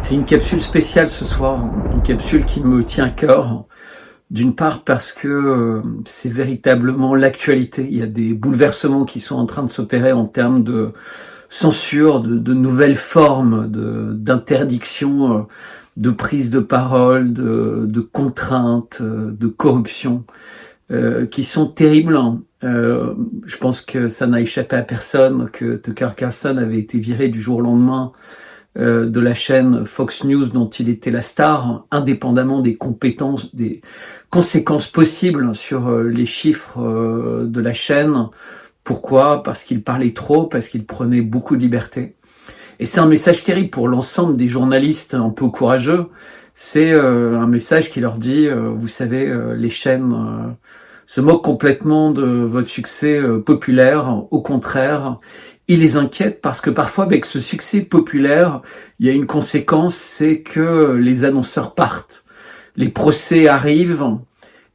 C'est une capsule spéciale ce soir, une capsule qui me tient à cœur. D'une part parce que c'est véritablement l'actualité. Il y a des bouleversements qui sont en train de s'opérer en termes de censure, de nouvelles formes d'interdiction, de prise de parole, de contraintes, de corruption, qui sont terribles. Je pense que ça n'a échappé à personne que Tucker Carlson avait été viré du jour au lendemain de la chaîne Fox News dont il était la star, indépendamment des compétences, des conséquences possibles sur les chiffres de la chaîne. Pourquoi ? Parce qu'il parlait trop, parce qu'il prenait beaucoup de liberté. Et c'est un message terrible pour l'ensemble des journalistes un peu courageux. C'est un message qui leur dit, vous savez, les chaînes se moquent complètement de votre succès populaire. Au contraire, il les inquiète parce que parfois, avec ce succès populaire, il y a une conséquence, c'est que les annonceurs partent. Les procès arrivent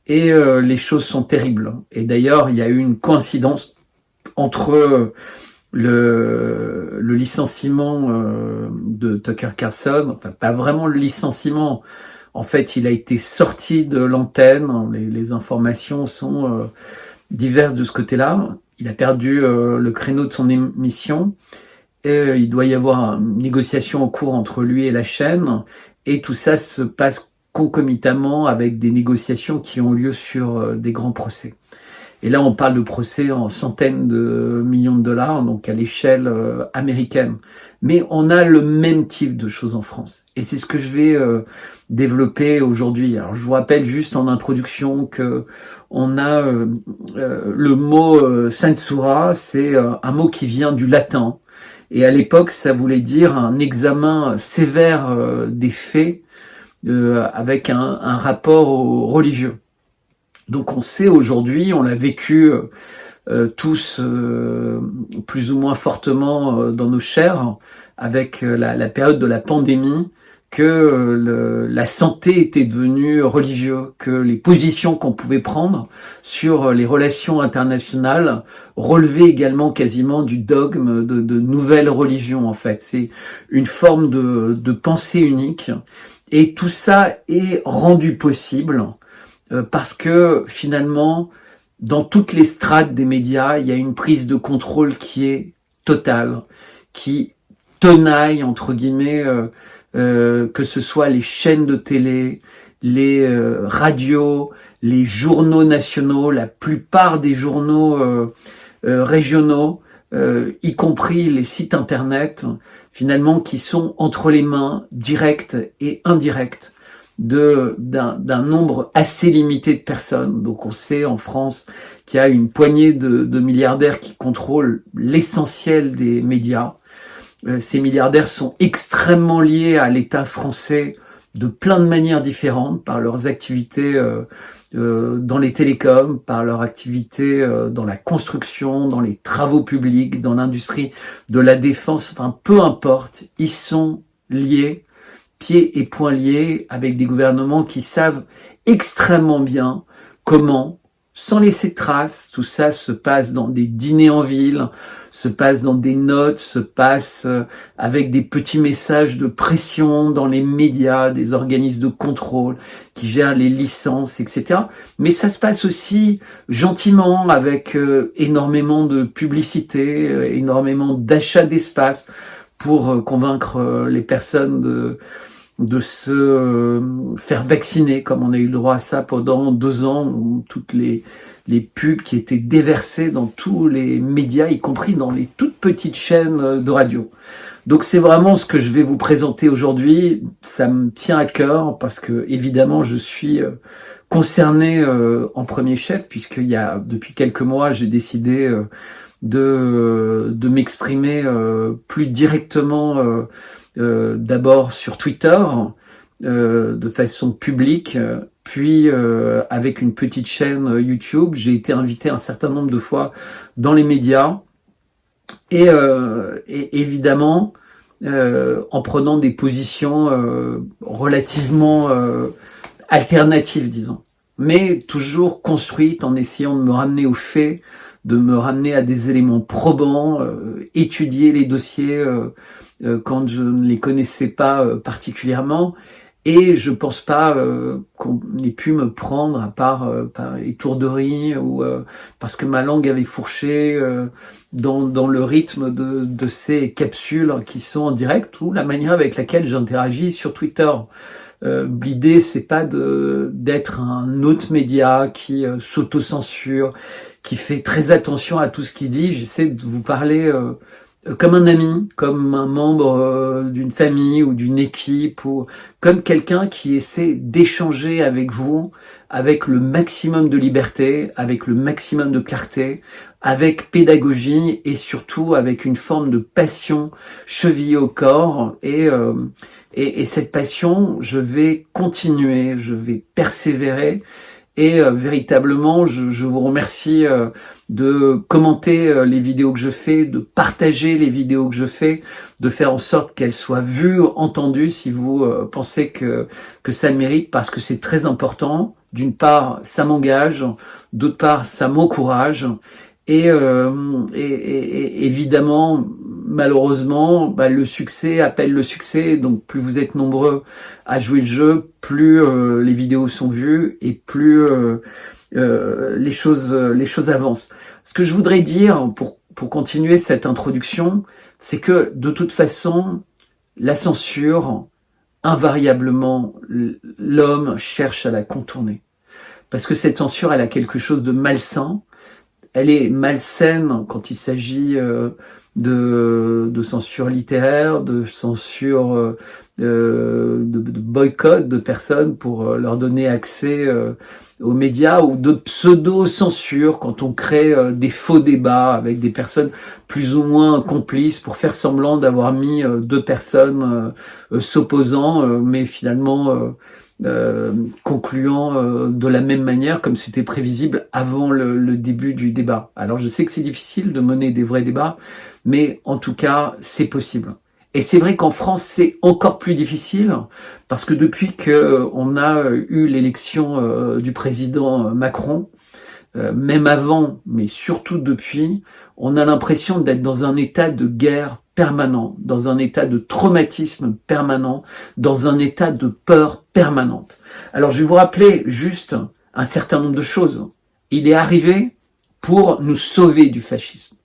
et les choses sont terribles. Et d'ailleurs, il y a eu une coïncidence entre le licenciement de Tucker Carlson, enfin pas vraiment le licenciement, en fait il a été sorti de l'antenne, les informations sont diverses de ce côté-là, il a perdu le créneau de son émission, et il doit y avoir une négociation en cours entre lui et la chaîne, et tout ça se passe concomitamment avec des négociations qui ont lieu sur des grands procès. Et là, on parle de procès en centaines de millions de dollars, donc à l'échelle américaine. Mais on a le même type de choses en France. Et c'est ce que je vais développer aujourd'hui. Alors, je vous rappelle juste en introduction que on a le mot censura, c'est un mot qui vient du latin. Et à l'époque, ça voulait dire un examen sévère des faits avec un rapport au religieux. Donc on sait aujourd'hui, on l'a vécu tous plus ou moins fortement dans nos chairs avec la période de la pandémie, que la santé était devenue religieuse, que les positions qu'on pouvait prendre sur les relations internationales relevaient également quasiment du dogme de nouvelles religions en fait. C'est une forme de pensée unique et tout ça est rendu possible parce que finalement, dans toutes les strates des médias, il y a une prise de contrôle qui est totale, qui tenaille, entre guillemets, que ce soit les chaînes de télé, les radios, les journaux nationaux, la plupart des journaux régionaux, y compris les sites internet, finalement, qui sont entre les mains, directes et indirectes, d'un nombre assez limité de personnes. Donc on sait en France qu'il y a une poignée de milliardaires qui contrôlent l'essentiel des médias. Ces milliardaires sont extrêmement liés à l'État français de plein de manières différentes, par leurs activités dans les télécoms, par leurs activités dans la construction, dans les travaux publics, dans l'industrie de la défense, enfin peu importe, ils sont liés pieds et poings liés avec des gouvernements qui savent extrêmement bien comment, sans laisser de traces, tout ça se passe dans des dîners en ville, se passe dans des notes, se passe avec des petits messages de pression dans les médias, des organismes de contrôle qui gèrent les licences, etc. Mais ça se passe aussi gentiment avec énormément de publicité, énormément d'achats d'espace pour convaincre les personnes de se faire vacciner, comme on a eu le droit à ça pendant 2 ans, où toutes les pubs qui étaient déversées dans tous les médias, y compris dans les toutes petites chaînes de radio. Donc c'est vraiment ce que je vais vous présenter aujourd'hui. Ça me tient à cœur parce que évidemment je suis concerné en premier chef, puisqu'il y a depuis quelques mois j'ai décidé de m'exprimer plus directement d'abord sur Twitter de façon publique, puis avec une petite chaîne YouTube. J'ai été invité un certain nombre de fois dans les médias et évidemment en prenant des positions relativement alternatives, disons, mais toujours construites en essayant de me ramener aux faits, de me ramener à des éléments probants, étudier les dossiers quand je ne les connaissais pas particulièrement. Et je pense pas qu'on ait pu me prendre à part par étourderie ou parce que ma langue avait fourché dans le rythme de ces capsules qui sont en direct ou la manière avec laquelle j'interagis sur Twitter. L'idée, c'est pas d'être un autre média qui s'auto-censure, qui fait très attention à tout ce qu'il dit. J'essaie de vous parler comme un ami, comme un membre d'une famille ou d'une équipe, ou comme quelqu'un qui essaie d'échanger avec vous avec le maximum de liberté, avec le maximum de clarté, avec pédagogie et surtout avec une forme de passion chevillée au corps. Et cette passion, je vais continuer, je vais persévérer. Et véritablement, je vous remercie de commenter les vidéos que je fais, de partager les vidéos que je fais, de faire en sorte qu'elles soient vues, entendues si vous pensez que ça le mérite, parce que c'est très important. D'une part, ça m'engage, d'autre part, ça m'encourage. Et évidemment, malheureusement, le succès appelle le succès. Donc, plus vous êtes nombreux à jouer le jeu, plus les vidéos sont vues et plus les choses avancent. Ce que je voudrais dire pour continuer cette introduction, c'est que de toute façon, la censure, invariablement, l'homme cherche à la contourner. Parce que cette censure, elle a quelque chose de malsain. Elle est malsaine quand il s'agit de censure littéraire, de censure de boycott de personnes pour leur donner accès aux médias, ou de pseudo-censure quand on crée des faux débats avec des personnes plus ou moins complices pour faire semblant d'avoir mis deux personnes s'opposant, mais finalement concluant de la même manière, comme c'était prévisible avant le début du débat. Alors je sais que c'est difficile de mener des vrais débats, mais en tout cas c'est possible. Et c'est vrai qu'en France c'est encore plus difficile, parce que depuis qu'on a eu l'élection du président Macron, même avant, mais surtout depuis, on a l'impression d'être dans un état de guerre permanent, dans un état de traumatisme permanent, dans un état de peur permanente. Alors je vais vous rappeler juste un certain nombre de choses. Il est arrivé pour nous sauver du fascisme.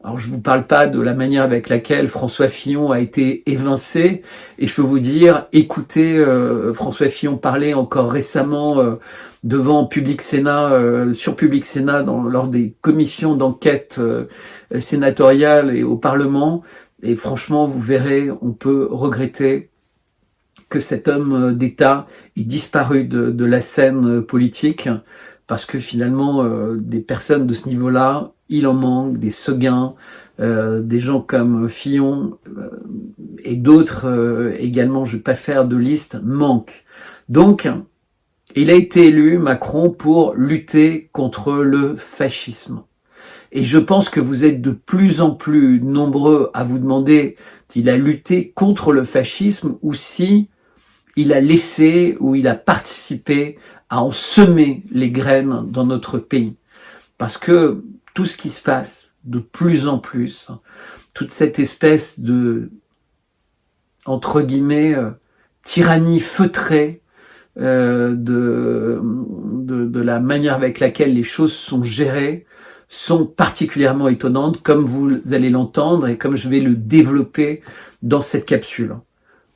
Alors je vous parle pas de la manière avec laquelle François Fillon a été évincé, et je peux vous dire, écoutez François Fillon parler encore récemment devant Public Sénat, sur Public Sénat, lors des commissions d'enquête sénatoriales et au Parlement, et franchement vous verrez, on peut regretter que cet homme d'État ait disparu de la scène politique, parce que finalement des personnes de ce niveau-là, il en manque, des Seguin, des gens comme Fillon et d'autres également, je ne vais pas faire de liste, manquent. Donc, il a été élu, Macron, pour lutter contre le fascisme. Et je pense que vous êtes de plus en plus nombreux à vous demander s'il a lutté contre le fascisme ou si il a laissé ou il a participé à en semer les graines dans notre pays. Parce que tout ce qui se passe de plus en plus, toute cette espèce de, entre guillemets, tyrannie feutrée de la manière avec laquelle les choses sont gérées, sont particulièrement étonnantes, comme vous allez l'entendre et comme je vais le développer dans cette capsule.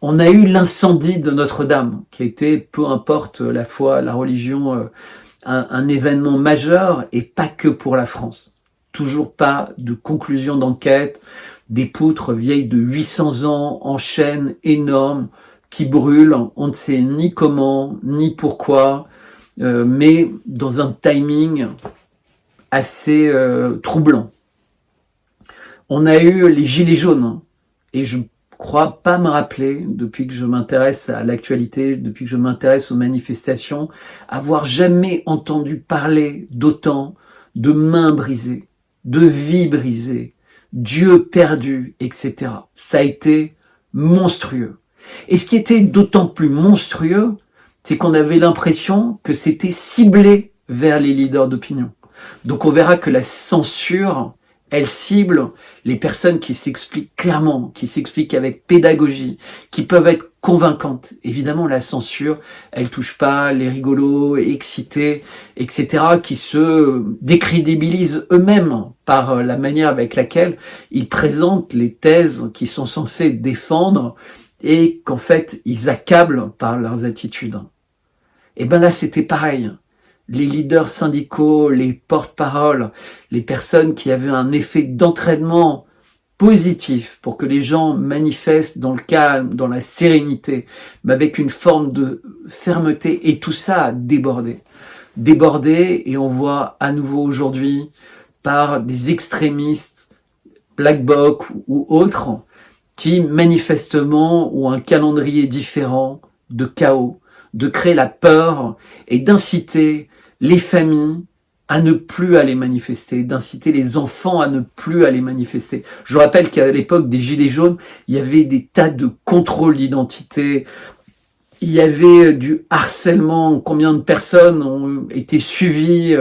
On a eu l'incendie de Notre-Dame, qui a été, peu importe la foi, la religion, un événement majeur, et pas que pour la France. Toujours pas de conclusion d'enquête, des poutres vieilles de 800 ans en chaîne énorme qui brûlent, on ne sait ni comment, ni pourquoi, mais dans un timing assez troublant. On a eu les gilets jaunes, et je crois pas me rappeler, depuis que je m'intéresse à l'actualité, depuis que je m'intéresse aux manifestations, avoir jamais entendu parler d'autant de mains brisées, de vies brisées, Dieu perdu, etc. Ça a été monstrueux. Et ce qui était d'autant plus monstrueux, c'est qu'on avait l'impression que c'était ciblé vers les leaders d'opinion. Donc on verra que la censure, Elle cible les personnes qui s'expliquent clairement, qui s'expliquent avec pédagogie, qui peuvent être convaincantes. Évidemment, la censure, elle touche pas les rigolos, excités, etc., qui se décrédibilisent eux-mêmes par la manière avec laquelle ils présentent les thèses qu'ils sont censés défendre et qu'en fait, ils accablent par leurs attitudes. Et ben là, c'était pareil. Les leaders syndicaux, les porte-paroles, les personnes qui avaient un effet d'entraînement positif pour que les gens manifestent dans le calme, dans la sérénité, mais avec une forme de fermeté, et tout ça a débordé. Débordé, et on voit à nouveau aujourd'hui par des extrémistes, Black Bloc ou autres, qui manifestement ont un calendrier différent de chaos, de créer la peur et d'inciter les familles à ne plus aller manifester, d'inciter les enfants à ne plus aller manifester. Je rappelle qu'à l'époque des Gilets jaunes, il y avait des tas de contrôles d'identité, il y avait du harcèlement, combien de personnes ont été suivies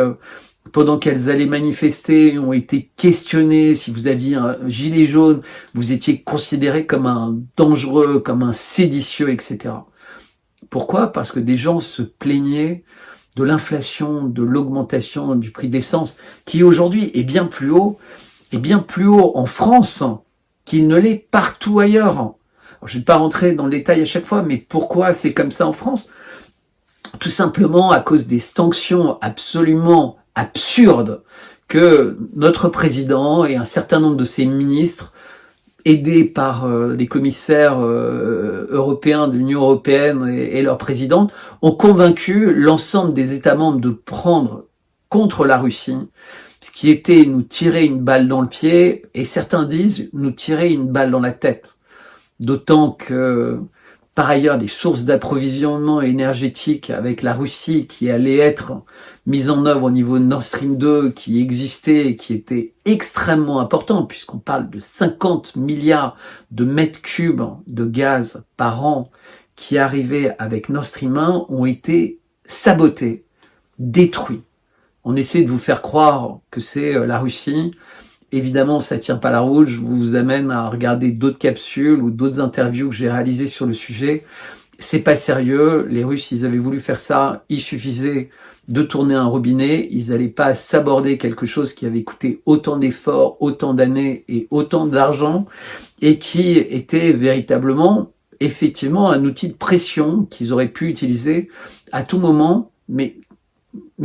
pendant qu'elles allaient manifester, ont été questionnées. Si vous aviez un gilet jaune, vous étiez considéré comme un dangereux, comme un séditieux, etc. Pourquoi ? Parce que des gens se plaignaient de l'inflation, de l'augmentation du prix de l'essence, qui aujourd'hui est bien plus haut en France qu'il ne l'est partout ailleurs. Alors, je ne vais pas rentrer dans le détail à chaque fois, mais pourquoi c'est comme ça en France ? Tout simplement à cause des sanctions absolument absurdes que notre président et un certain nombre de ses ministres, aidés par des commissaires européens de l'Union européenne et leurs présidents, ont convaincu l'ensemble des États membres de prendre contre la Russie, ce qui était nous tirer une balle dans le pied, et certains disent nous tirer une balle dans la tête. D'autant que, par ailleurs, des sources d'approvisionnement énergétique avec la Russie qui allaient être mises en œuvre au niveau de Nord Stream 2, qui existaient et qui étaient extrêmement importantes, puisqu'on parle de 50 milliards de mètres cubes de gaz par an qui arrivaient avec Nord Stream 1, ont été sabotés, détruits. On essaie de vous faire croire que c'est la Russie. Évidemment, ça tient pas la route. Je vous amène à regarder d'autres capsules ou d'autres interviews que j'ai réalisées sur le sujet. C'est pas sérieux. Les Russes, ils avaient voulu faire ça. Il suffisait de tourner un robinet. Ils n'allaient pas s'aborder quelque chose qui avait coûté autant d'efforts, autant d'années et autant d'argent, et qui était véritablement, effectivement, un outil de pression qu'ils auraient pu utiliser à tout moment, mais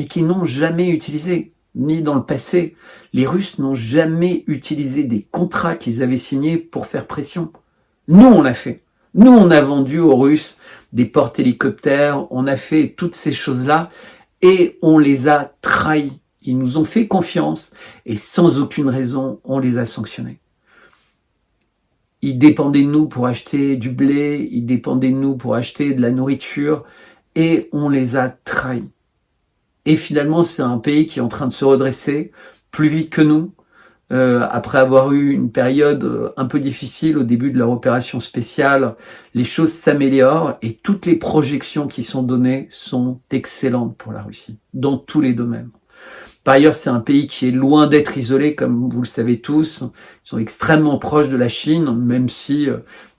qu'ils n'ont jamais utilisé, ni dans le passé. Les Russes n'ont jamais utilisé des contrats qu'ils avaient signés pour faire pression. Nous, on l'a fait. Nous, on a vendu aux Russes des porte-hélicoptères, on a fait toutes ces choses-là, et on les a trahis. Ils nous ont fait confiance, et sans aucune raison, on les a sanctionnés. Ils dépendaient de nous pour acheter du blé, ils dépendaient de nous pour acheter de la nourriture, et on les a trahis. Et finalement, c'est un pays qui est en train de se redresser plus vite que nous, après avoir eu une période un peu difficile au début de leur opération spéciale. Les choses s'améliorent et toutes les projections qui sont données sont excellentes pour la Russie, dans tous les domaines. Par ailleurs, c'est un pays qui est loin d'être isolé, comme vous le savez tous. Ils sont extrêmement proches de la Chine, même si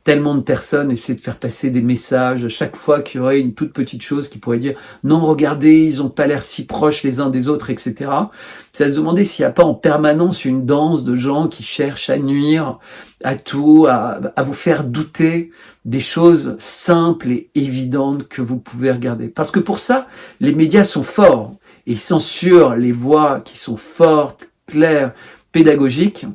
tellement de personnes essaient de faire passer des messages à chaque fois qu'il y aurait une toute petite chose qui pourrait dire « Non, regardez, ils n'ont pas l'air si proches les uns des autres, etc. » C'est à se demander s'il n'y a pas en permanence une danse de gens qui cherchent à nuire à tout, à vous faire douter des choses simples et évidentes que vous pouvez regarder. Parce que pour ça, les médias sont forts. Ils censurent les voix qui sont fortes, claires, pédagogiques,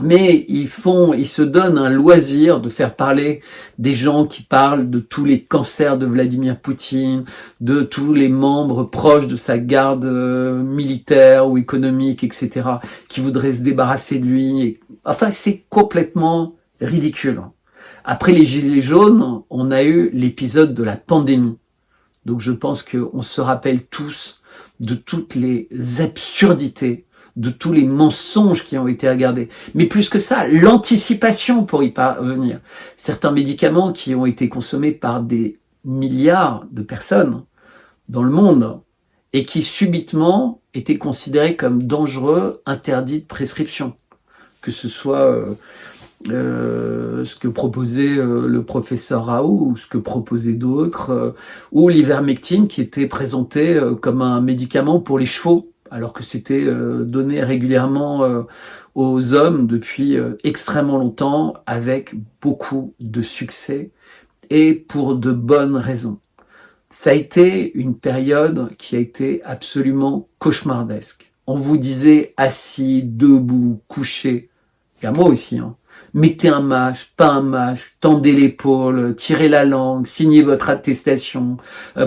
mais ils se donnent un loisir de faire parler des gens qui parlent de tous les cancers de Vladimir Poutine, de tous les membres proches de sa garde militaire ou économique, etc., qui voudraient se débarrasser de lui. Enfin, c'est complètement ridicule. Après les Gilets jaunes, on a eu l'épisode de la pandémie. Donc je pense qu'on se rappelle tous de toutes les absurdités, de tous les mensonges qui ont été regardés. Mais plus que ça, l'anticipation pour y parvenir. Certains médicaments qui ont été consommés par des milliards de personnes dans le monde et qui subitement étaient considérés comme dangereux, interdits de prescription. que ce soit ce que proposait le professeur Raoult ou ce que proposaient d'autres, ou l'ivermectine qui était présenté comme un médicament pour les chevaux, alors que c'était donné régulièrement aux hommes depuis extrêmement longtemps, avec beaucoup de succès et pour de bonnes raisons. Ça a été une période qui a été absolument cauchemardesque. On vous disait assis, debout, couché, et à moi aussi, hein. Mettez un masque, pas un masque, tendez l'épaule, tirez la langue, signez votre attestation,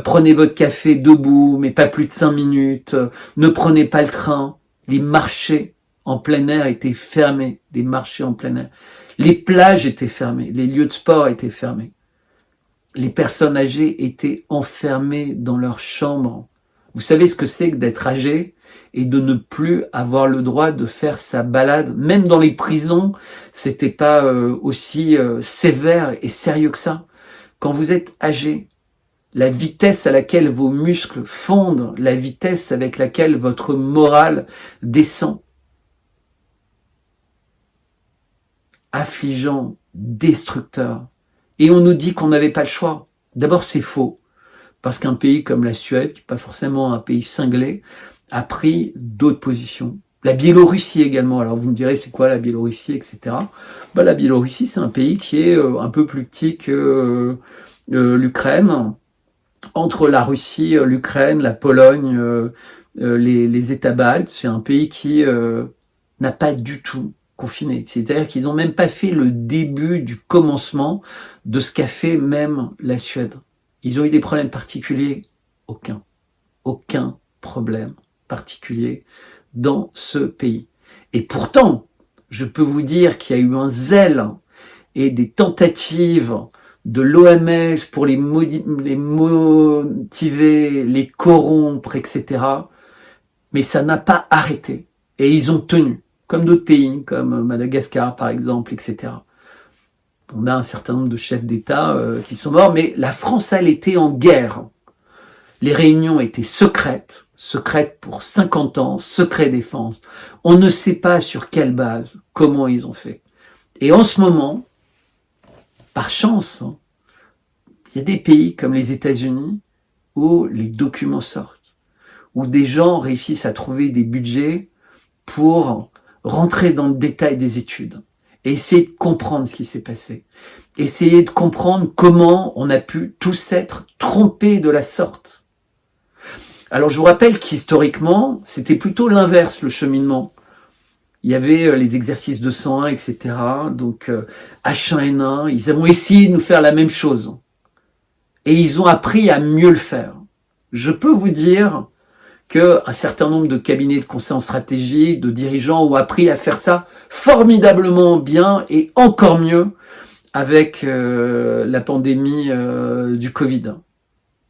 prenez votre café debout, mais pas plus de 5 minutes, ne prenez pas le train. Les marchés en plein air étaient fermés, les marchés en plein air. Les plages étaient fermées, les lieux de sport étaient fermés. Les personnes âgées étaient enfermées dans leur chambre. Vous savez ce que c'est que d'être âgé et de ne plus avoir le droit de faire sa balade. Même dans les prisons, c'était pas aussi sévère et sérieux que ça. Quand vous êtes âgé, la vitesse à laquelle vos muscles fondent, la vitesse avec laquelle votre morale descend, affligeant, destructeur. Et on nous dit qu'on n'avait pas le choix. D'abord, c'est faux. Parce qu'un pays comme la Suède, qui n'est pas forcément un pays cinglé, a pris d'autres positions. La Biélorussie également. Alors vous me direz, c'est quoi la Biélorussie, etc. La Biélorussie, c'est un pays qui est un peu plus petit que l'Ukraine. Entre la Russie, l'Ukraine, la Pologne, les États baltes, c'est un pays qui n'a pas du tout confiné. C'est-à-dire qu'ils n'ont même pas fait le début du commencement de ce qu'a fait même la Suède. Ils ont eu des problèmes particuliers? Aucun problème particulier dans ce pays. Et pourtant, je peux vous dire qu'il y a eu un zèle et des tentatives de l'OMS pour les motiver, les corrompre, etc. Mais ça n'a pas arrêté. Et ils ont tenu, comme d'autres pays, comme Madagascar par exemple, etc. On a un certain nombre de chefs d'État qui sont morts, mais la France, elle était en guerre. Les réunions étaient secrètes pour 50 ans, secret défense. On ne sait pas sur quelle base, comment ils ont fait. Et en ce moment, par chance, il y a des pays comme les États-Unis où les documents sortent, où des gens réussissent à trouver des budgets pour rentrer dans le détail des études et essayer de comprendre ce qui s'est passé. Essayer de comprendre comment on a pu tous être trompés de la sorte. Alors je vous rappelle qu'historiquement, c'était plutôt l'inverse, le cheminement. Il y avait les exercices 201, etc. Donc H1N1, ils ont essayé de nous faire la même chose. Et ils ont appris à mieux le faire. Je peux vous dire qu'un certain nombre de cabinets de conseil en stratégie, de dirigeants ont appris à faire ça formidablement bien et encore mieux avec la pandémie du Covid.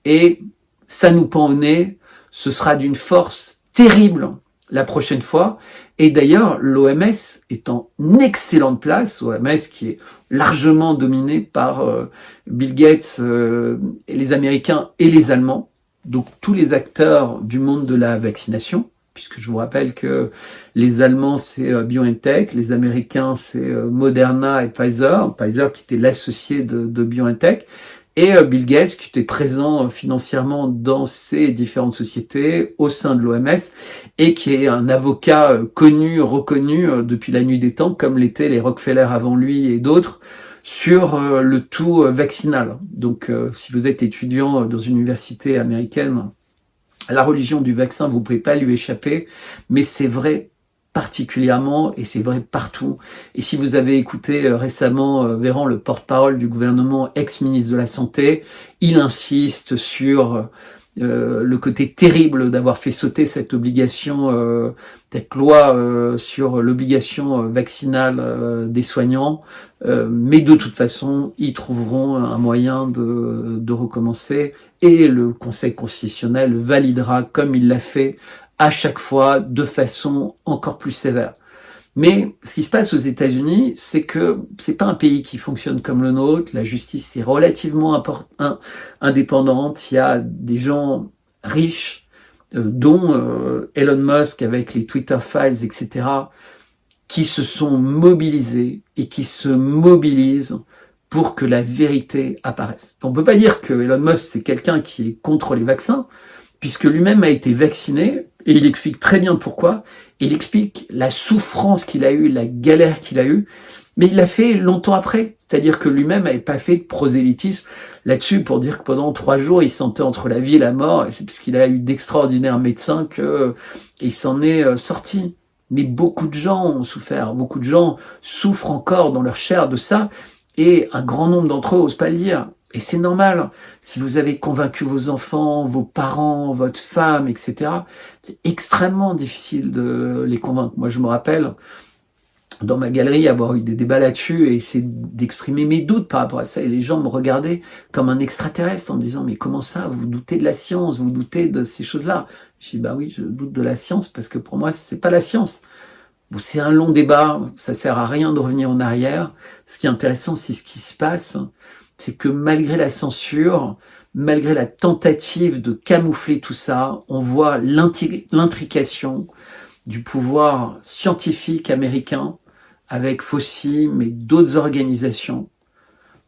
Et ça nous pend au nez, ce sera d'une force terrible la prochaine fois. Et d'ailleurs, l'OMS est en excellente place, l'OMS qui est largement dominée par Bill Gates et les Américains et les Allemands, donc tous les acteurs du monde de la vaccination, puisque je vous rappelle que les Allemands c'est BioNTech, les Américains c'est Moderna et Pfizer qui était l'associé de BioNTech, et Bill Gates qui était présent financièrement dans ces différentes sociétés au sein de l'OMS et qui est un avocat connu, reconnu depuis la nuit des temps, comme l'étaient les Rockefeller avant lui et d'autres, sur le tout vaccinal. Donc si vous êtes étudiant dans une université américaine, la religion du vaccin, vous ne pouvez pas lui échapper, mais c'est vrai particulièrement, et c'est vrai partout. Et si vous avez écouté récemment Véran, le porte-parole du gouvernement, ex-ministre de la Santé, il insiste sur le côté terrible d'avoir fait sauter cette obligation, cette loi sur l'obligation vaccinale des soignants, mais de toute façon, ils trouveront un moyen de recommencer, et le Conseil constitutionnel validera, comme il l'a fait à chaque fois, de façon encore plus sévère. Mais ce qui se passe aux États-Unis, c'est que c'est pas un pays qui fonctionne comme le nôtre. La justice est relativement indépendante. Il y a des gens riches, dont Elon Musk avec les Twitter Files, etc., qui se sont mobilisés et qui se mobilisent pour que la vérité apparaisse. On ne peut pas dire que Elon Musk, c'est quelqu'un qui est contre les vaccins, puisque lui-même a été vacciné, et il explique très bien pourquoi. Il explique la souffrance qu'il a eue, la galère qu'il a eue, mais il l'a fait longtemps après. C'est-à-dire que lui-même n'avait pas fait de prosélytisme là-dessus pour dire que pendant 3 jours, il se sentait entre la vie et la mort, et c'est parce qu'il a eu d'extraordinaires médecins qu'il s'en est sorti. Mais beaucoup de gens ont souffert, beaucoup de gens souffrent encore dans leur chair de ça, et un grand nombre d'entre eux n'osent pas le dire. Et c'est normal. Si vous avez convaincu vos enfants, vos parents, votre femme, etc., c'est extrêmement difficile de les convaincre. Moi, je me rappelle, dans ma galerie, avoir eu des débats là-dessus et essayer d'exprimer mes doutes par rapport à ça. Et les gens me regardaient comme un extraterrestre en me disant « Mais comment ça, vous doutez de la science, vous doutez de ces choses-là ?» Je dis « Bah oui, je doute de la science parce que pour moi, c'est pas la science. » Bon, c'est un long débat, ça sert à rien de revenir en arrière. Ce qui est intéressant, c'est ce qui se passe. C'est que malgré la censure, malgré la tentative de camoufler tout ça, on voit l'intrication du pouvoir scientifique américain avec Fauci, mais d'autres organisations,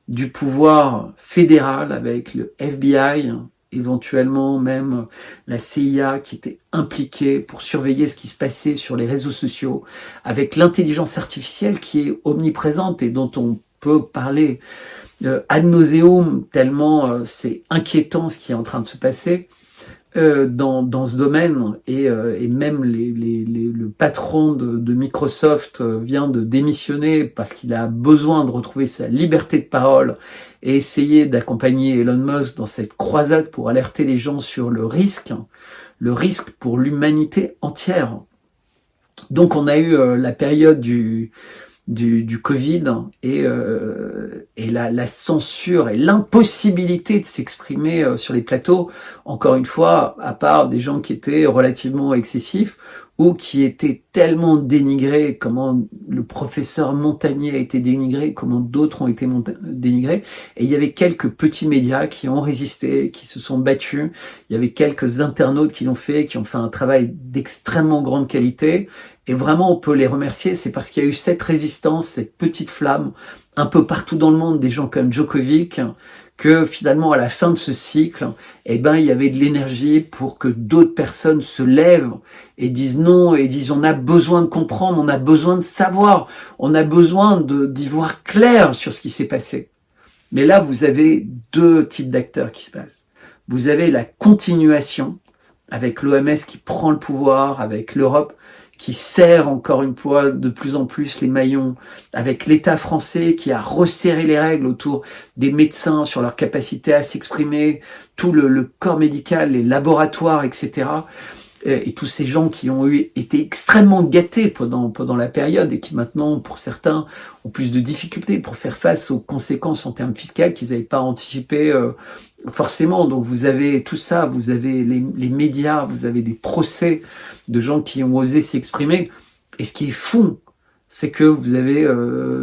du pouvoir fédéral avec le FBI, éventuellement même la CIA qui était impliquée pour surveiller ce qui se passait sur les réseaux sociaux, avec l'intelligence artificielle qui est omniprésente et dont on peut parler ad nauseum, tellement c'est inquiétant ce qui est en train de se passer dans ce domaine, et même le patron de Microsoft vient de démissionner parce qu'il a besoin de retrouver sa liberté de parole et essayer d'accompagner Elon Musk dans cette croisade pour alerter les gens sur le risque pour l'humanité entière. Donc on a eu la période du Covid et la censure et l'impossibilité de s'exprimer sur les plateaux, encore une fois, à part des gens qui étaient relativement excessifs ou qui étaient tellement dénigrés, comment le professeur Montagnier a été dénigré, comment d'autres ont été dénigrés, et il y avait quelques petits médias qui ont résisté, qui se sont battus, il y avait quelques internautes qui l'ont fait, qui ont fait un travail d'extrêmement grande qualité, et vraiment on peut les remercier, c'est parce qu'il y a eu cette résistance, cette petite flamme, un peu partout dans le monde, des gens comme Djokovic, que finalement à la fin de ce cycle, il y avait de l'énergie pour que d'autres personnes se lèvent et disent non, et disent on a besoin de comprendre, on a besoin de savoir, on a besoin d'y voir clair sur ce qui s'est passé. Mais là, vous avez 2 types d'acteurs qui se passent. Vous avez la continuation avec l'OMS qui prend le pouvoir, avec l'Europe qui serre encore une fois de plus en plus les maillons, avec l'État français qui a resserré les règles autour des médecins sur leur capacité à s'exprimer, tout le corps médical, les laboratoires, etc. Et tous ces gens qui ont été extrêmement gâtés pendant la période et qui maintenant, pour certains, ont plus de difficultés pour faire face aux conséquences en termes fiscaux qu'ils n'avaient pas anticipé forcément. Donc vous avez tout ça, vous avez les médias, vous avez des procès de gens qui ont osé s'exprimer. Et ce qui est fou, c'est que vous avez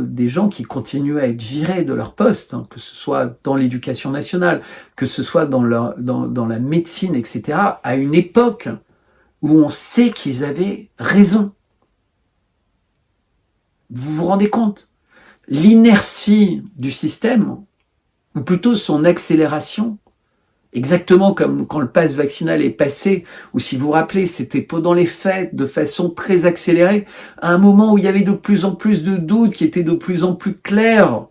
des gens qui continuent à être virés de leur poste, hein, que ce soit dans l'éducation nationale, que ce soit dans la médecine, etc., à une époque où on sait qu'ils avaient raison. Vous vous rendez compte? L'inertie du système, ou plutôt son accélération, exactement comme quand le pass vaccinal est passé, ou si vous vous rappelez, c'était pendant les fêtes, de façon très accélérée, à un moment où il y avait de plus en plus de doutes, qui étaient de plus en plus clairs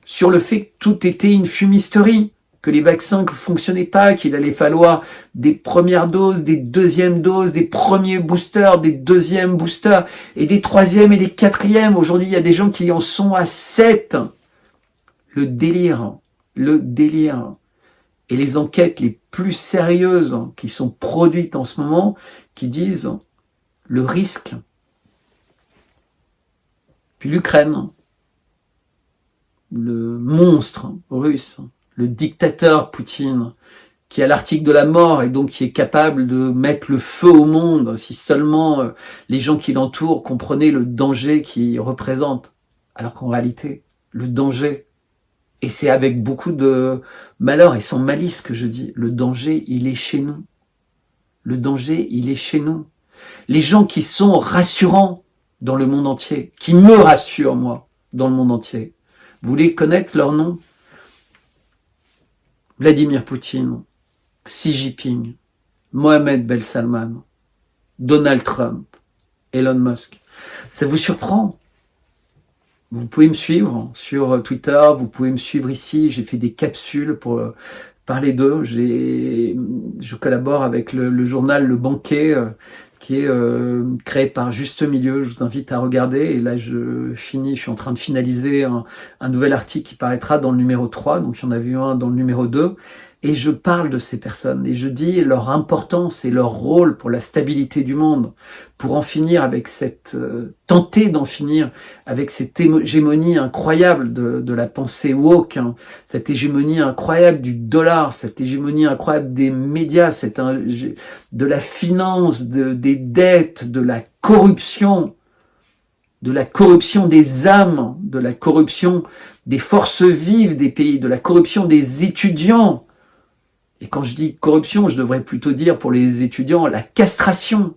sur le fait que tout était une fumisterie, que les vaccins ne fonctionnaient pas, qu'il allait falloir des premières doses, des deuxièmes doses, des premiers boosters, des deuxièmes boosters, et des troisièmes et des quatrièmes. Aujourd'hui, il y a des gens qui en sont à 7. Le délire. Et les enquêtes les plus sérieuses qui sont produites en ce moment, qui disent le risque. Puis l'Ukraine, le monstre russe, le dictateur Poutine, qui a l'article de la mort et donc qui est capable de mettre le feu au monde si seulement les gens qui l'entourent comprenaient le danger qu'il représente. Alors qu'en réalité, le danger, et c'est avec beaucoup de malheur et sans malice que je dis, le danger, il est chez nous. Le danger, il est chez nous. Les gens qui sont rassurants, dans le monde entier, qui me rassurent, moi, dans le monde entier. Vous voulez connaître leur nom? Vladimir Poutine, Xi Jinping, Mohamed Ben Salman, Donald Trump, Elon Musk. Ça vous surprend? Vous pouvez me suivre sur Twitter, vous pouvez me suivre ici. J'ai fait des capsules pour parler d'eux. Je collabore avec le journal Le Banquet, qui est créé par Juste Milieu. Je vous invite à regarder. Et là, je suis en train de finaliser un nouvel article qui paraîtra dans le numéro 3. Donc, il y en avait eu un dans le numéro 2. Et je parle de ces personnes et je dis leur importance et leur rôle pour la stabilité du monde, pour en finir avec tenter d'en finir avec cette hégémonie incroyable de la pensée woke, hein, cette hégémonie incroyable du dollar, cette hégémonie incroyable des médias, de la finance, des dettes, de la corruption des âmes, de la corruption des forces vives des pays, de la corruption des étudiants. Et quand je dis corruption, je devrais plutôt dire pour les étudiants la castration.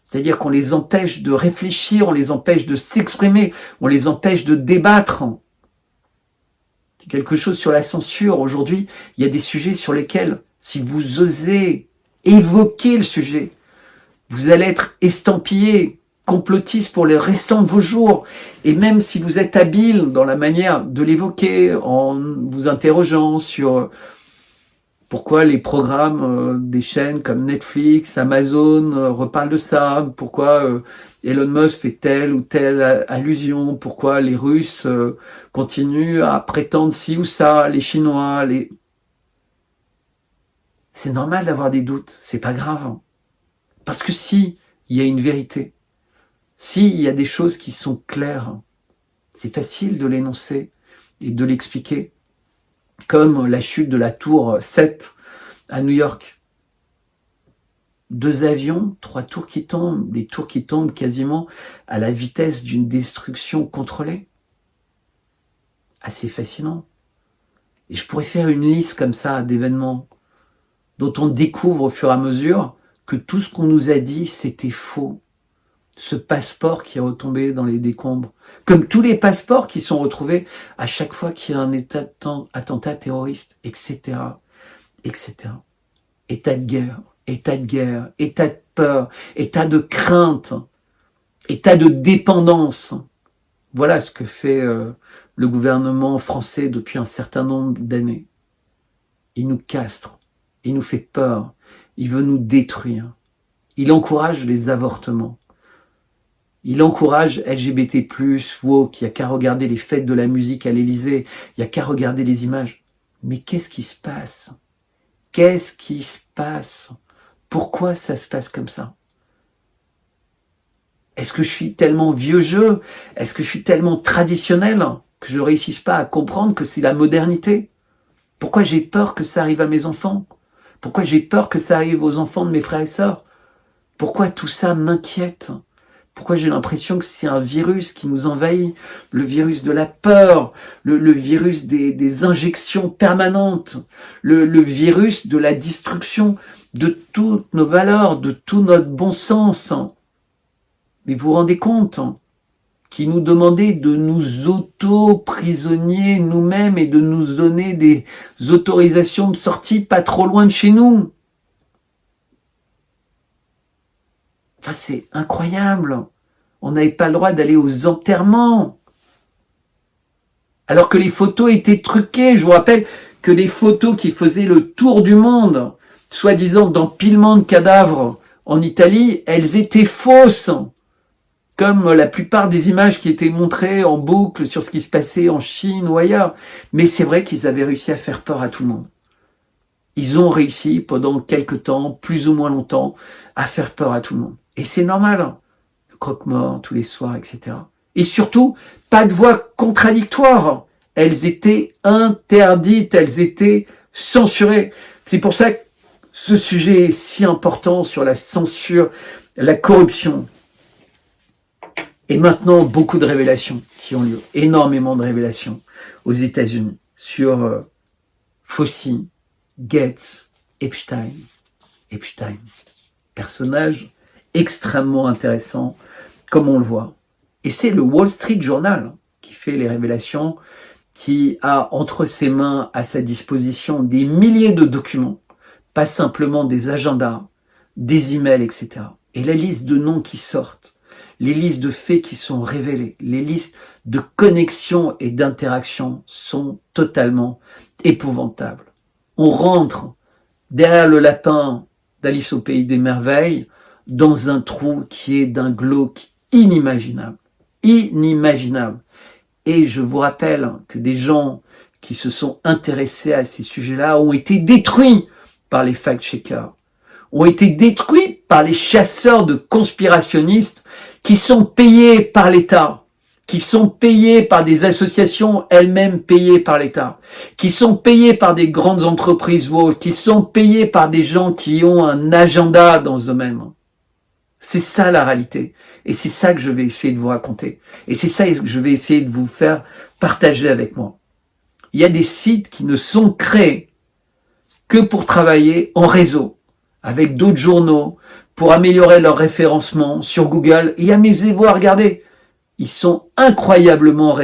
C'est-à-dire qu'on les empêche de réfléchir, on les empêche de s'exprimer, on les empêche de débattre. C'est quelque chose sur la censure. Aujourd'hui, il y a des sujets sur lesquels, si vous osez évoquer le sujet, vous allez être estampillé complotiste pour les restants de vos jours. Et même si vous êtes habile dans la manière de l'évoquer, en vous interrogeant sur pourquoi les programmes des chaînes comme Netflix, Amazon reparlent de ça, pourquoi Elon Musk fait telle ou telle allusion, pourquoi les Russes continuent à prétendre ci ou ça, les Chinois, C'est normal d'avoir des doutes, c'est pas grave. Parce que si il y a une vérité, si il y a des choses qui sont claires, c'est facile de l'énoncer et de l'expliquer. Comme la chute de la tour 7 à New York. 2 avions, 3 tours qui tombent, des tours qui tombent quasiment à la vitesse d'une destruction contrôlée. Assez fascinant. Et je pourrais faire une liste comme ça d'événements dont on découvre au fur et à mesure que tout ce qu'on nous a dit, c'était faux. Ce passeport qui est retombé dans les décombres, comme tous les passeports qui sont retrouvés à chaque fois qu'il y a un attentat terroriste, etc., etc. État de guerre, état de peur, état de crainte, état de dépendance. Voilà ce que fait le gouvernement français depuis un certain nombre d'années. Il nous castre, il nous fait peur, il veut nous détruire. Il encourage les avortements. Il encourage LGBT+, woke, il n'y a qu'à regarder les fêtes de la musique à l'Élysée, il n'y a qu'à regarder les images. Mais qu'est-ce qui se passe? Qu'est-ce qui se passe? Pourquoi ça se passe comme ça? Est-ce que je suis tellement vieux jeu? Est-ce que je suis tellement traditionnel que je ne réussisse pas à comprendre que c'est la modernité? Pourquoi j'ai peur que ça arrive à mes enfants? Pourquoi j'ai peur que ça arrive aux enfants de mes frères et sœurs? Pourquoi tout ça m'inquiète? Pourquoi j'ai l'impression que c'est un virus qui nous envahit, le virus de la peur, le virus des injections permanentes, le virus de la destruction de toutes nos valeurs, de tout notre bon sens. Mais vous vous rendez compte qui nous demandait de nous auto-prisonniers nous-mêmes et de nous donner des autorisations de sortie pas trop loin de chez nous. Enfin, c'est incroyable. On n'avait pas le droit d'aller aux enterrements. Alors que les photos étaient truquées. Je vous rappelle que les photos qui faisaient le tour du monde, soi-disant d'empilement de cadavres en Italie, elles étaient fausses. Comme la plupart des images qui étaient montrées en boucle sur ce qui se passait en Chine ou ailleurs. Mais c'est vrai qu'ils avaient réussi à faire peur à tout le monde. Ils ont réussi pendant quelques temps, plus ou moins longtemps, à faire peur à tout le monde. Et c'est normal. Le croque-mort tous les soirs, etc. Et surtout, pas de voix contradictoires. Elles étaient interdites, elles étaient censurées. C'est pour ça que ce sujet est si important sur la censure, la corruption. Et maintenant, beaucoup de révélations qui ont lieu. Énormément de révélations aux États-Unis sur Fauci, Gates, Epstein. Personnage extrêmement intéressant, comme on le voit. Et c'est le Wall Street Journal qui fait les révélations, qui a entre ses mains, à sa disposition, des milliers de documents, pas simplement des agendas, des emails, etc. Et la liste de noms qui sortent, les listes de faits qui sont révélés, les listes de connexions et d'interactions sont totalement épouvantables. On rentre derrière le lapin d'Alice au Pays des Merveilles dans un trou qui est d'un glauque inimaginable. Inimaginable. Et je vous rappelle que des gens qui se sont intéressés à ces sujets-là ont été détruits par les fact-checkers, ont été détruits par les chasseurs de conspirationnistes qui sont payés par l'État, qui sont payés par des associations elles-mêmes payées par l'État, qui sont payés par des grandes entreprises woke, qui sont payés par des gens qui ont un agenda dans ce domaine. C'est ça la réalité. Et c'est ça que je vais essayer de vous raconter. Et c'est ça que je vais essayer de vous faire partager avec moi. Il y a des sites qui ne sont créés que pour travailler en réseau, avec d'autres journaux, pour améliorer leur référencement sur Google. Et amusez-vous à regarder. Ils sont incroyablement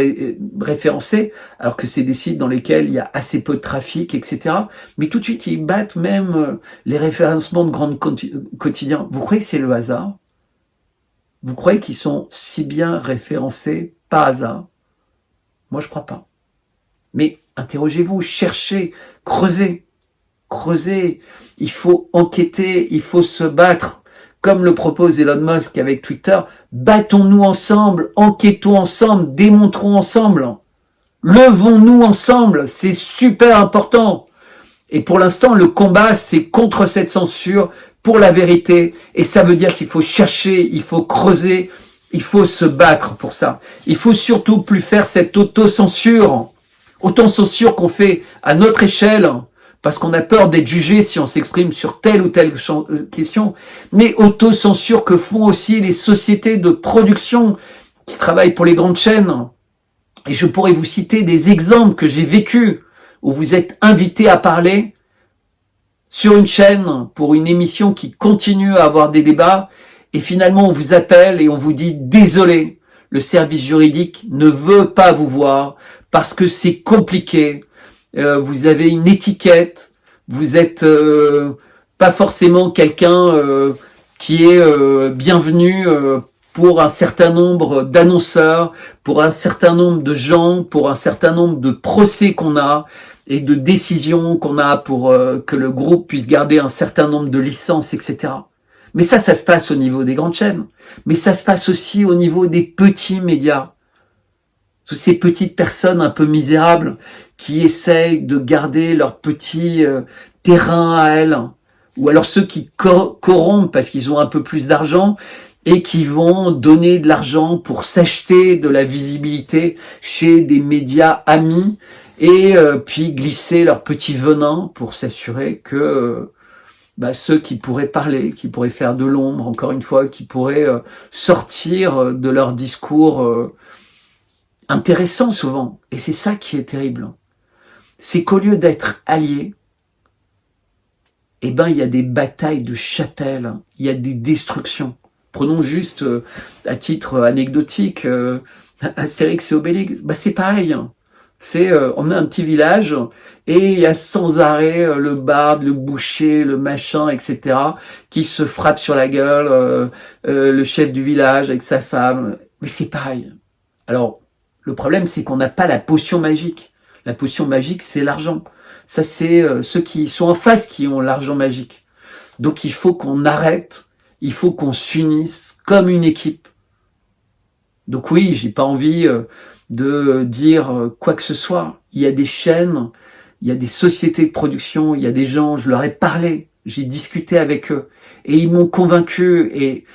référencés, alors que c'est des sites dans lesquels il y a assez peu de trafic, etc. Mais tout de suite, ils battent même les référencements de grands quotidiens. Vous croyez que c'est le hasard? Vous croyez qu'ils sont si bien référencés par hasard? Moi, je crois pas. Mais interrogez-vous, cherchez, creusez. Creusez. Il faut enquêter, il faut se battre. Comme le propose Elon Musk avec Twitter, battons-nous ensemble, enquêtons ensemble, démontrons ensemble, levons-nous ensemble, c'est super important. Et pour l'instant, le combat, c'est contre cette censure, pour la vérité, et ça veut dire qu'il faut chercher, il faut creuser, il faut se battre pour ça. Il faut surtout plus faire cette autocensure qu'on fait à notre échelle, parce qu'on a peur d'être jugé si on s'exprime sur telle ou telle question, mais autocensure que font aussi les sociétés de production qui travaillent pour les grandes chaînes. Et je pourrais vous citer des exemples que j'ai vécus, où vous êtes invité à parler sur une chaîne pour une émission qui continue à avoir des débats, et finalement on vous appelle et on vous dit « Désolé, le service juridique ne veut pas vous voir parce que c'est compliqué. » Vous avez une étiquette, vous êtes pas forcément quelqu'un qui est bienvenu pour un certain nombre d'annonceurs, pour un certain nombre de gens, pour un certain nombre de procès qu'on a et de décisions qu'on a pour que le groupe puisse garder un certain nombre de licences, etc. Mais ça se passe au niveau des grandes chaînes, mais ça se passe aussi au niveau des petits médias. Toutes ces petites personnes un peu misérables qui essayent de garder leur petit terrain à elles, ou alors ceux qui corrompent parce qu'ils ont un peu plus d'argent et qui vont donner de l'argent pour s'acheter de la visibilité chez des médias amis et puis glisser leur petit venin pour s'assurer que ceux qui pourraient parler, qui pourraient faire de l'ombre, encore une fois, qui pourraient sortir de leur discours intéressant souvent. Et c'est ça qui est terrible. C'est qu'au lieu d'être alliés, il y a des batailles de chapelles, il y a des destructions. Prenons juste, à titre anecdotique, Astérix et Obélix, c'est pareil. On a un petit village, et il y a sans arrêt le barde, le boucher, le machin, etc., qui se frappent sur la gueule, le chef du village avec sa femme. Mais c'est pareil. Alors, le problème, c'est qu'on n'a pas la potion magique. La potion magique, c'est l'argent. Ça, c'est ceux qui sont en face qui ont l'argent magique. Donc, il faut qu'on arrête, il faut qu'on s'unisse comme une équipe. Donc oui, j'ai pas envie de dire quoi que ce soit. Il y a des chaînes, il y a des sociétés de production, il y a des gens, je leur ai parlé, j'ai discuté avec eux, et ils m'ont convaincu, et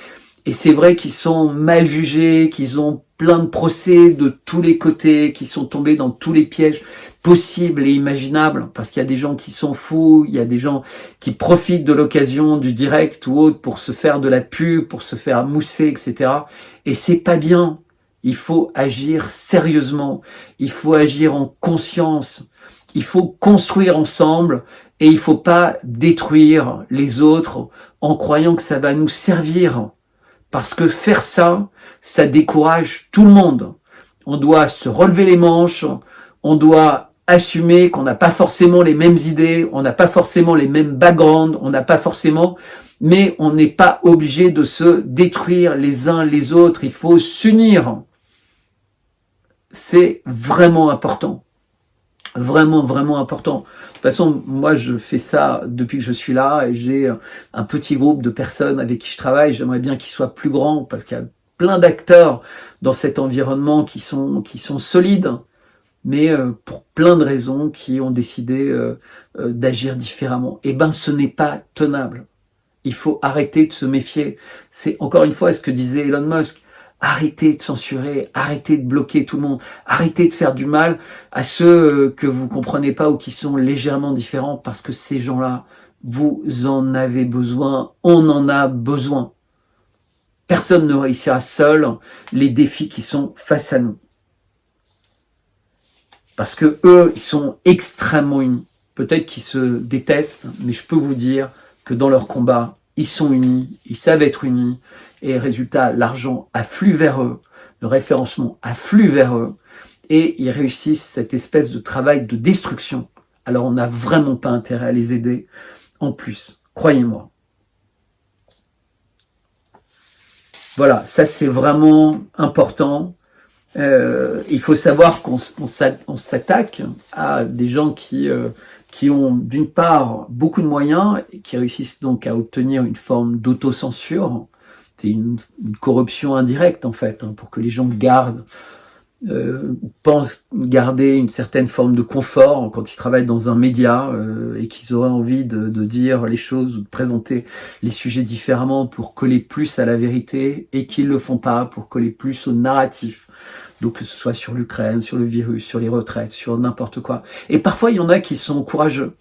c'est vrai qu'ils sont mal jugés, qu'ils ont plein de procès de tous les côtés, qui sont tombés dans tous les pièges possibles et imaginables, parce qu'il y a des gens qui sont fous, il y a des gens qui profitent de l'occasion du direct ou autre pour se faire de la pub, pour se faire mousser, etc. Et c'est pas bien. Il faut agir sérieusement, il faut agir en conscience, il faut construire ensemble et il faut pas détruire les autres en croyant que ça va nous servir. Parce que faire ça, ça décourage tout le monde. On doit se relever les manches, on doit assumer qu'on n'a pas forcément les mêmes idées, on n'a pas forcément les mêmes backgrounds, on n'a pas forcément, mais on n'est pas obligé de se détruire les uns les autres, il faut s'unir. C'est vraiment important. Vraiment, vraiment important. De toute façon, moi, je fais ça depuis que je suis là et j'ai un petit groupe de personnes avec qui je travaille. J'aimerais bien qu'il soit plus grand parce qu'il y a plein d'acteurs dans cet environnement qui sont solides, mais pour plein de raisons qui ont décidé d'agir différemment. Eh ben, ce n'est pas tenable. Il faut arrêter de se méfier. C'est encore une fois ce que disait Elon Musk. Arrêtez de censurer, arrêtez de bloquer tout le monde, arrêtez de faire du mal à ceux que vous comprenez pas ou qui sont légèrement différents parce que ces gens-là, vous en avez besoin, on en a besoin. Personne ne réussira seul les défis qui sont face à nous. Parce que eux, ils sont extrêmement unis. Peut-être qu'ils se détestent, mais je peux vous dire que dans leur combat, ils sont unis, ils savent être unis, et résultat, l'argent afflue vers eux, le référencement afflue vers eux, et ils réussissent cette espèce de travail de destruction. Alors on n'a vraiment pas intérêt à les aider en plus, croyez-moi. Voilà, ça c'est vraiment important. Il faut savoir qu'on s'attaque à des gens qui ont d'une part beaucoup de moyens et qui réussissent donc à obtenir une forme d'autocensure. C'est une corruption indirecte en fait, pour que les gens gardent, pensent garder une certaine forme de confort quand ils travaillent dans un média et qu'ils auraient envie de dire les choses ou de présenter les sujets différemment pour coller plus à la vérité et qu'ils le font pas pour coller plus au narratif. Donc que ce soit sur l'Ukraine, sur le virus, sur les retraites, sur n'importe quoi. Et parfois il y en a qui sont courageux,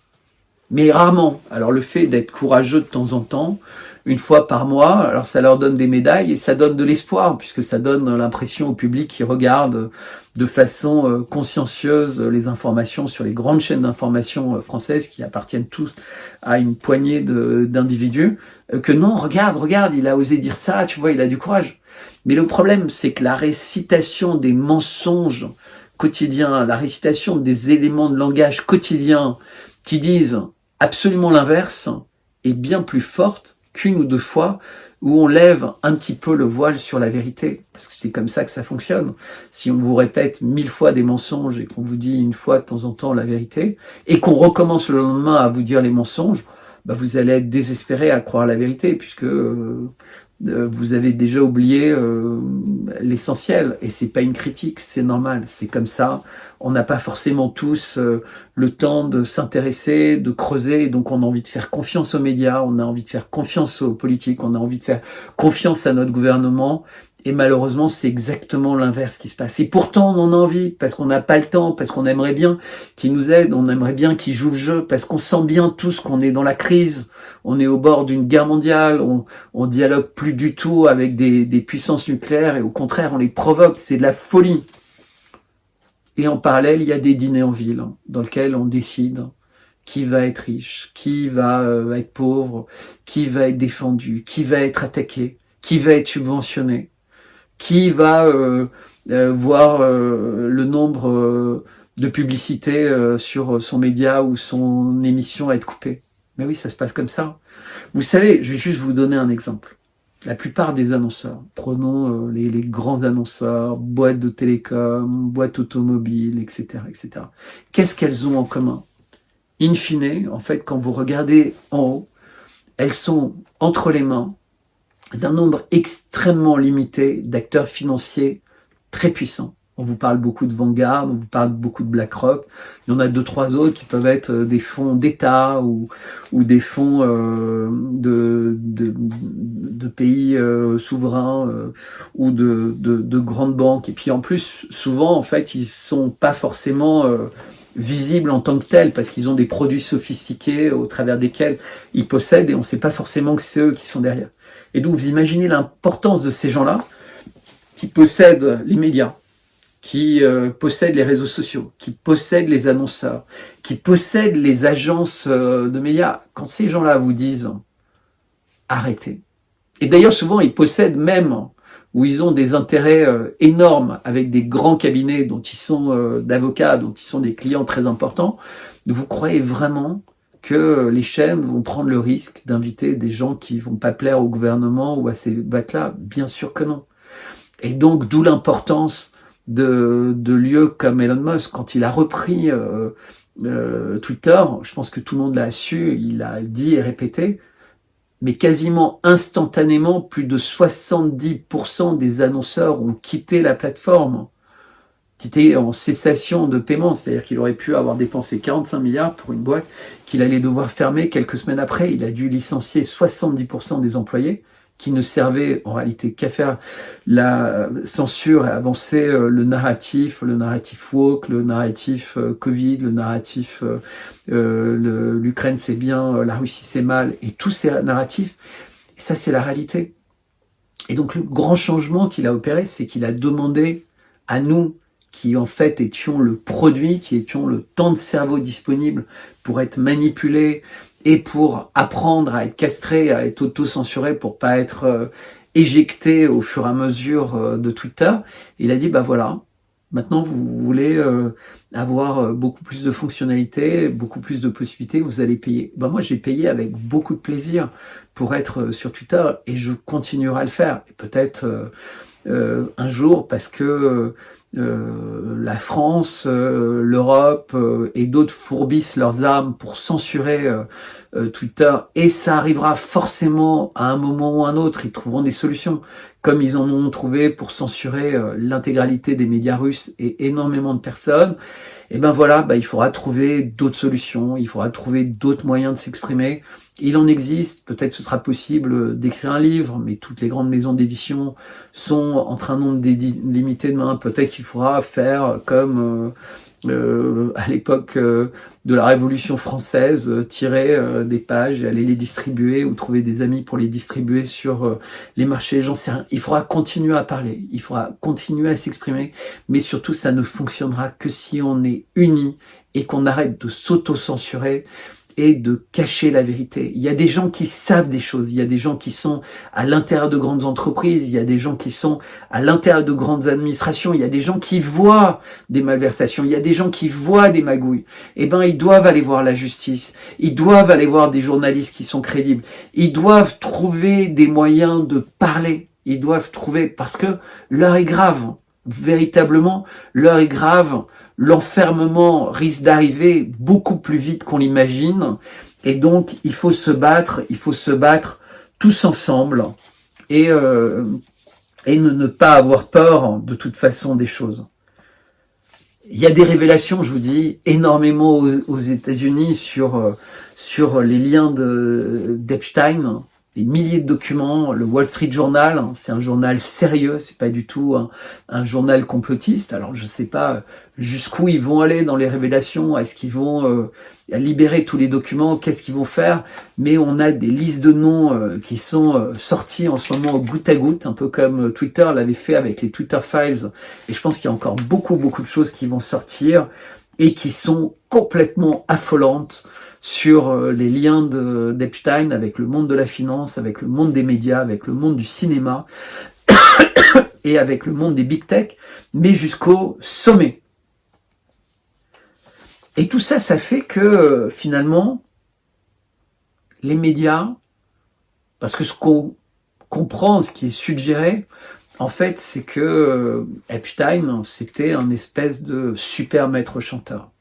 mais rarement. Alors le fait d'être courageux de temps en temps, une fois par mois, alors ça leur donne des médailles et ça donne de l'espoir, puisque ça donne l'impression au public qui regarde de façon consciencieuse les informations sur les grandes chaînes d'information françaises qui appartiennent tous à une poignée d'individus, que non, regarde, il a osé dire ça, tu vois, il a du courage. Mais le problème, c'est que la récitation des mensonges quotidiens, la récitation des éléments de langage quotidiens qui disent absolument l'inverse est bien plus forte qu'une ou deux fois où on lève un petit peu le voile sur la vérité, parce que c'est comme ça que ça fonctionne. Si on vous répète 1000 fois des mensonges et qu'on vous dit une fois de temps en temps la vérité, et qu'on recommence le lendemain à vous dire les mensonges, bah vous allez être désespéré à croire la vérité, puisque vous avez déjà oublié l'essentiel, et c'est pas une critique, c'est normal, c'est comme ça. On n'a pas forcément tous le temps de s'intéresser, de creuser, donc on a envie de faire confiance aux médias, on a envie de faire confiance aux politiques, on a envie de faire confiance à notre gouvernement, et malheureusement c'est exactement l'inverse qui se passe. Et pourtant on en a envie, parce qu'on n'a pas le temps, parce qu'on aimerait bien qu'ils nous aident, on aimerait bien qu'ils jouent le jeu, parce qu'on sent bien tous qu'on est dans la crise, on est au bord d'une guerre mondiale, on dialogue plus du tout avec des puissances nucléaires, et au contraire on les provoque, c'est de la folie. Et en parallèle, il y a des dîners en ville dans lesquels on décide qui va être riche, qui va être pauvre, qui va être défendu, qui va être attaqué, qui va être subventionné, qui va voir le nombre de publicités sur son média ou son émission être coupé. Mais oui, ça se passe comme ça. Vous savez, je vais juste vous donner un exemple. La plupart des annonceurs, prenons les grands annonceurs, boîtes de télécom, boîtes automobiles, etc., etc. Qu'est-ce qu'elles ont en commun? In fine, en fait, quand vous regardez en haut, elles sont entre les mains d'un nombre extrêmement limité d'acteurs financiers très puissants. On vous parle beaucoup de Vanguard, on vous parle beaucoup de BlackRock. Il y en a 2-3 autres qui peuvent être des fonds d'État ou des fonds de pays souverains ou de grandes banques. Et puis en plus, souvent, en fait, ils sont pas forcément visibles en tant que tels parce qu'ils ont des produits sophistiqués au travers desquels ils possèdent et on ne sait pas forcément que c'est eux qui sont derrière. Et donc, vous imaginez l'importance de ces gens-là qui possèdent les médias, qui possèdent les réseaux sociaux, qui possèdent les annonceurs, qui possèdent les agences de médias. Quand ces gens-là vous disent « arrêtez », Et d'ailleurs, souvent, ils possèdent même, où ils ont des intérêts énormes avec des grands cabinets dont ils sont d'avocats, dont ils sont des clients très importants. Vous croyez vraiment que les chaînes vont prendre le risque d'inviter des gens qui vont pas plaire au gouvernement ou à ces bacs-là? Bien sûr que non. Et donc, d'où l'importance de lieux comme Elon Musk. Quand il a repris Twitter, je pense que tout le monde l'a su, il a dit et répété, mais quasiment instantanément, plus de 70% des annonceurs ont quitté la plateforme. Était en cessation de paiement, c'est-à-dire qu'il aurait pu avoir dépensé 45 milliards pour une boîte qu'il allait devoir fermer quelques semaines après. Il a dû licencier 70% des employés qui ne servaient en réalité qu'à faire la censure et avancer le narratif woke, le narratif Covid, le narratif l'Ukraine c'est bien, la Russie c'est mal, et tous ces narratifs. Et ça, c'est la réalité. Et donc, le grand changement qu'il a opéré, c'est qu'il a demandé à nous, qui en fait étions le produit, qui étions le temps de cerveau disponible pour être manipulé et pour apprendre à être castré, à être auto-censuré pour pas être éjecté au fur et à mesure de Twitter. Il a dit, bah voilà, maintenant vous voulez avoir beaucoup plus de fonctionnalités, beaucoup plus de possibilités, vous allez payer. Ben moi j'ai payé avec beaucoup de plaisir pour être sur Twitter et je continuerai à le faire. Et peut-être un jour parce que la France, l'Europe et d'autres fourbissent leurs armes pour censurer Twitter, et ça arrivera forcément à un moment ou un autre, ils trouveront des solutions, comme ils en ont trouvé pour censurer l'intégralité des médias russes et énormément de personnes. Et ben voilà, il faudra trouver d'autres solutions, il faudra trouver d'autres moyens de s'exprimer. Il en existe, peut-être ce sera possible d'écrire un livre, mais toutes les grandes maisons d'édition sont entre un nombre limité de mains. Peut-être qu'il faudra faire comme à l'époque de la Révolution française, tirer des pages et aller les distribuer ou trouver des amis pour les distribuer sur les marchés, j'en sais rien. Il faudra continuer à parler, il faudra continuer à s'exprimer, mais surtout ça ne fonctionnera que si on est unis et qu'on arrête de s'auto-censurer et de cacher la vérité. Il y a des gens qui savent des choses, il y a des gens qui sont à l'intérieur de grandes entreprises, il y a des gens qui sont à l'intérieur de grandes administrations, il y a des gens qui voient des malversations, il y a des gens qui voient des magouilles. Eh ben, ils doivent aller voir la justice, ils doivent aller voir des journalistes qui sont crédibles, ils doivent trouver des moyens de parler, ils doivent trouver, parce que l'heure est grave, véritablement, l'heure est grave. L'enfermement risque d'arriver beaucoup plus vite qu'on l'imagine, et donc il faut se battre tous ensemble et ne pas avoir peur de toute façon des choses. Il y a des révélations, je vous dis, énormément aux États-Unis sur les liens d'Epstein. Des milliers de documents, le Wall Street Journal, c'est un journal sérieux, c'est pas du tout un journal complotiste. Alors je sais pas jusqu'où ils vont aller dans les révélations, est-ce qu'ils vont libérer tous les documents, qu'est-ce qu'ils vont faire, mais on a des listes de noms qui sont sorties en ce moment au goutte à goutte, un peu comme Twitter l'avait fait avec les Twitter Files, et je pense qu'il y a encore beaucoup de choses qui vont sortir et qui sont complètement affolantes sur les liens d'Epstein avec le monde de la finance, avec le monde des médias, avec le monde du cinéma et avec le monde des big tech, mais jusqu'au sommet. Et tout ça, ça fait que finalement, les médias, parce que ce qu'on comprend, ce qui est suggéré, en fait, c'est que Epstein, c'était un espèce de super maître chanteur.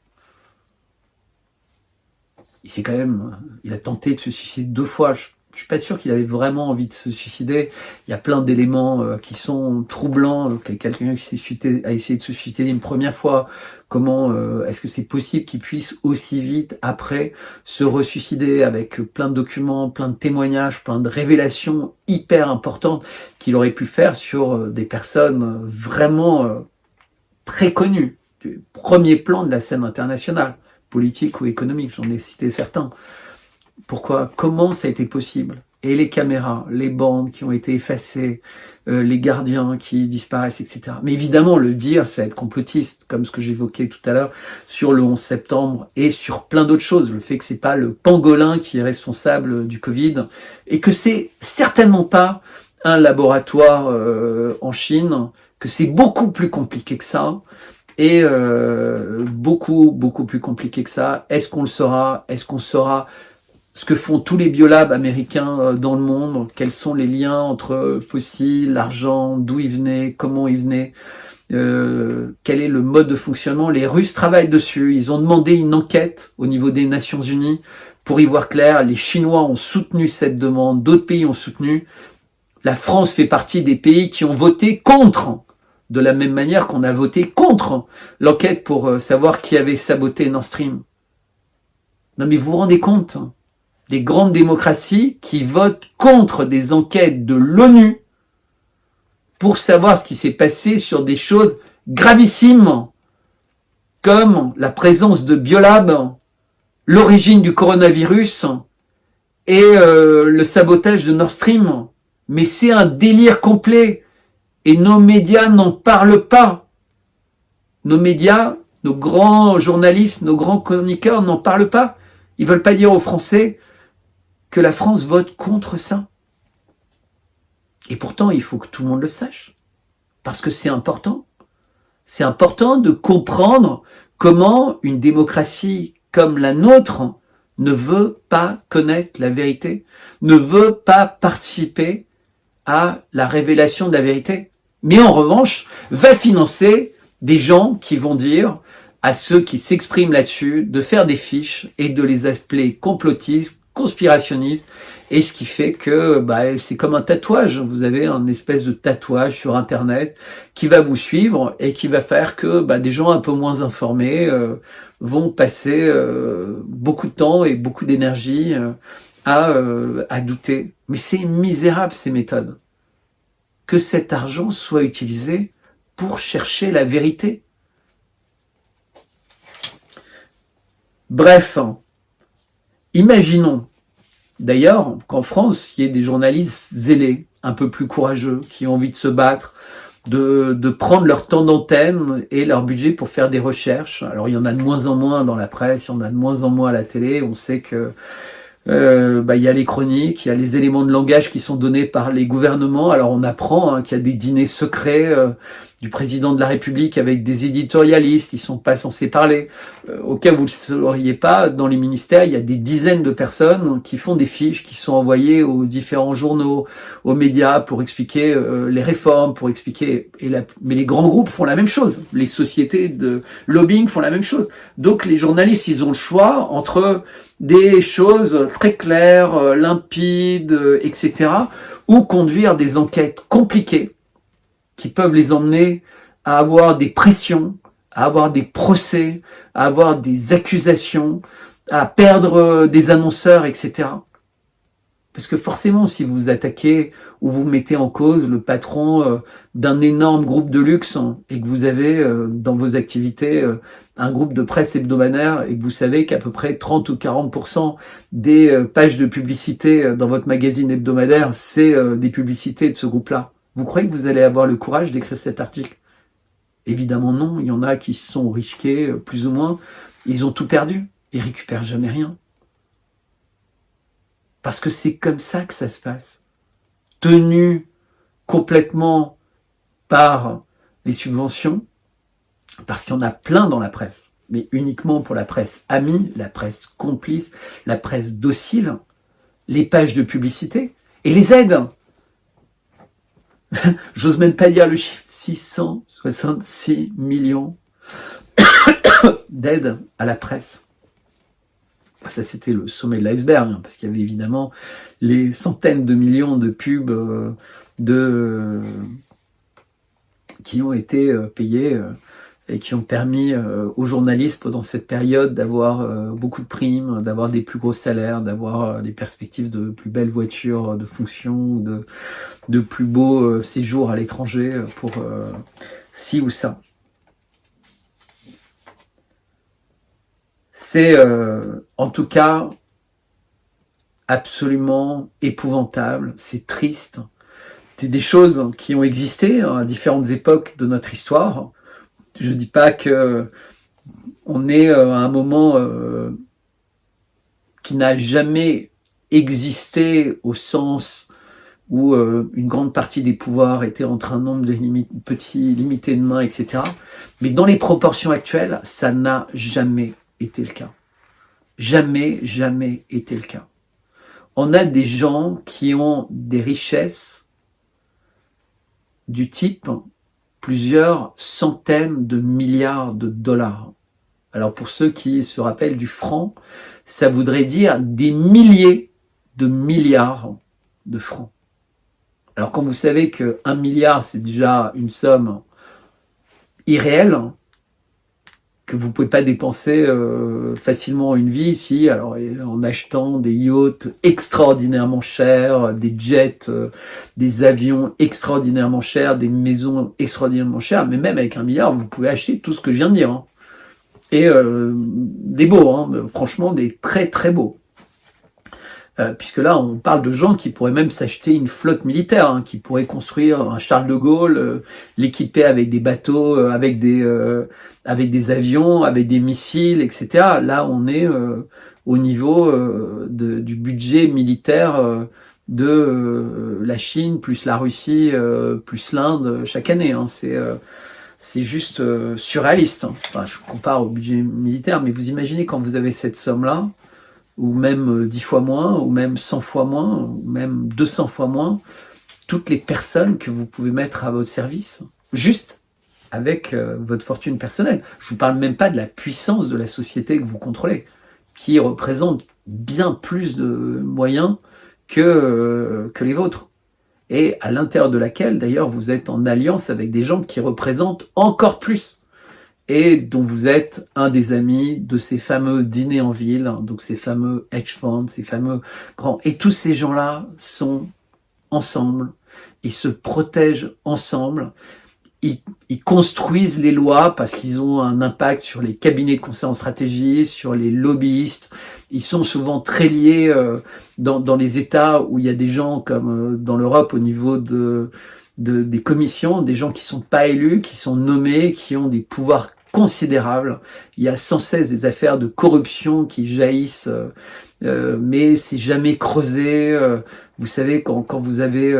Il a tenté de se suicider 2 fois. Je suis pas sûr qu'il avait vraiment envie de se suicider. Il y a plein d'éléments qui sont troublants. Quelqu'un qui a essayé de se suicider une première fois. Comment est-ce que c'est possible qu'il puisse aussi vite après se ressuicider, avec plein de documents, plein de témoignages, plein de révélations hyper importantes qu'il aurait pu faire sur des personnes vraiment très connues, du premier plan de la scène internationale, politique ou économique, j'en ai cité certains. Pourquoi? Comment ça a été possible? et les caméras, les bandes qui ont été effacées, les gardiens qui disparaissent, etc. Mais évidemment, le dire, c'est être complotiste, comme ce que j'évoquais tout à l'heure sur le 11 septembre et sur plein d'autres choses. Le fait que c'est pas le pangolin qui est responsable du Covid et que c'est certainement pas un laboratoire en Chine, que c'est beaucoup plus compliqué que ça. Et beaucoup plus compliqué que ça. Est-ce qu'on le saura? Est-ce qu'on saura ce que font tous les biolabs américains dans le monde? Quels sont les liens entre fossiles, l'argent, d'où ils venaient, comment ils venaient, quel est le mode de fonctionnement? Les Russes travaillent dessus. Ils ont demandé une enquête au niveau des Nations Unies pour y voir clair. Les Chinois ont soutenu cette demande, d'autres pays ont soutenu. La France fait partie des pays qui ont voté contre, de la même manière qu'on a voté contre l'enquête pour savoir qui avait saboté Nord Stream. Non mais vous vous rendez compte, les grandes démocraties qui votent contre des enquêtes de l'ONU pour savoir ce qui s'est passé sur des choses gravissimes, comme la présence de biolabs, l'origine du coronavirus et le sabotage de Nord Stream. Mais c'est un délire complet. Et nos médias n'en parlent pas. Nos médias, nos grands journalistes, nos grands chroniqueurs n'en parlent pas. Ils veulent pas dire aux Français que la France vote contre ça. Et pourtant, il faut que tout le monde le sache. Parce que c'est important. C'est important de comprendre comment une démocratie comme la nôtre ne veut pas connaître la vérité, ne veut pas participer à la révélation de la vérité. Mais en revanche, va financer des gens qui vont dire à ceux qui s'expriment là-dessus de faire des fiches et de les appeler complotistes, conspirationnistes, et ce qui fait que c'est comme un tatouage. Vous avez un espèce de tatouage sur Internet qui va vous suivre et qui va faire que des gens un peu moins informés vont passer beaucoup de temps et beaucoup d'énergie à douter. Mais c'est misérable ces méthodes. Que cet argent soit utilisé pour chercher la vérité. Bref, imaginons d'ailleurs qu'en France, il y ait des journalistes zélés, un peu plus courageux, qui ont envie de se battre, de prendre leur temps d'antenne et leur budget pour faire des recherches. Alors il y en a de moins en moins dans la presse, il y en a de moins en moins à la télé. On sait que il y a les chroniques, il y a les éléments de langage qui sont donnés par les gouvernements. Alors on apprend qu'il y a des dîners secrets du président de la République avec des éditorialistes qui sont pas censés parler. Au cas où vous ne le sauriez pas, dans les ministères, il y a des dizaines de personnes qui font des fiches qui sont envoyées aux différents journaux, aux médias pour expliquer les réformes, pour expliquer. Mais les grands groupes font la même chose. Les sociétés de lobbying font la même chose. Donc les journalistes, ils ont le choix entre des choses très claires, limpides, etc., ou conduire des enquêtes compliquées qui peuvent les emmener à avoir des pressions, à avoir des procès, à avoir des accusations, à perdre des annonceurs, etc. Parce que forcément, si vous attaquez ou vous mettez en cause le patron d'un énorme groupe de luxe et que vous avez dans vos activités un groupe de presse hebdomadaire et que vous savez qu'à peu près 30 ou 40% des pages de publicité dans votre magazine hebdomadaire, c'est des publicités de ce groupe-là. Vous croyez que vous allez avoir le courage d'écrire cet article? Évidemment non, il y en a qui se sont risqués plus ou moins. Ils ont tout perdu, ils récupèrent jamais rien. Parce que c'est comme ça que ça se passe. Tenu complètement par les subventions, parce qu'il y en a plein dans la presse, mais uniquement pour la presse amie, la presse complice, la presse docile, les pages de publicité et les aides. J'ose même pas dire le chiffre, 666 millions d'aides à la presse. Ça, c'était le sommet de l'iceberg, parce qu'il y avait évidemment les centaines de millions de pubs qui ont été payés et qui ont permis aux journalistes pendant cette période d'avoir beaucoup de primes, d'avoir des plus gros salaires, d'avoir des perspectives de plus belles voitures de fonction, de plus beaux séjours à l'étranger pour ci ou ça. C'est en tout cas absolument épouvantable, c'est triste. C'est des choses qui ont existé à différentes époques de notre histoire. Je dis pas que on est à un moment qui n'a jamais existé au sens où une grande partie des pouvoirs étaient entre un nombre de petits limités de mains, etc. Mais dans les proportions actuelles, ça n'a jamais été le cas. Jamais, jamais été le cas. On a des gens qui ont des richesses du type plusieurs centaines de milliards de dollars. Alors pour ceux qui se rappellent du franc, ça voudrait dire des milliers de milliards de francs. Alors quand vous savez que 1 milliard, c'est déjà une somme irréelle, que vous ne pouvez pas dépenser facilement une vie ici, alors en achetant des yachts extraordinairement chers, des jets, des avions extraordinairement chers, des maisons extraordinairement chères, mais même avec 1 milliard, vous pouvez acheter tout ce que je viens de dire. Et des beaux, franchement des très très beaux. Puisque là, on parle de gens qui pourraient même s'acheter une flotte militaire, qui pourraient construire un Charles de Gaulle, l'équiper avec des bateaux, avec des avions, avec des missiles, etc. Là, on est au niveau du budget militaire de la Chine, plus la Russie, plus l'Inde chaque année. C'est juste surréaliste. Enfin, je compare au budget militaire, mais vous imaginez quand vous avez cette somme-là, ou même 10 fois moins, ou même 100 fois moins, ou même 200 fois moins, toutes les personnes que vous pouvez mettre à votre service, juste avec votre fortune personnelle. Je vous parle même pas de la puissance de la société que vous contrôlez, qui représente bien plus de moyens que les vôtres. Et à l'intérieur de laquelle, d'ailleurs, vous êtes en alliance avec des gens qui représentent encore plus, et dont vous êtes un des amis de ces fameux dîners en ville, donc ces fameux hedge funds, ces fameux grands. Et tous ces gens-là sont ensemble, ils se protègent ensemble, ils construisent les lois parce qu'ils ont un impact sur les cabinets de conseil en stratégie, sur les lobbyistes. Ils sont souvent très liés dans les États où il y a des gens comme dans l'Europe au niveau des commissions, des gens qui sont pas élus, qui sont nommés, qui ont des pouvoirs considérables. Il y a sans cesse des affaires de corruption qui jaillissent, mais c'est jamais creusé. Vous savez, quand vous avez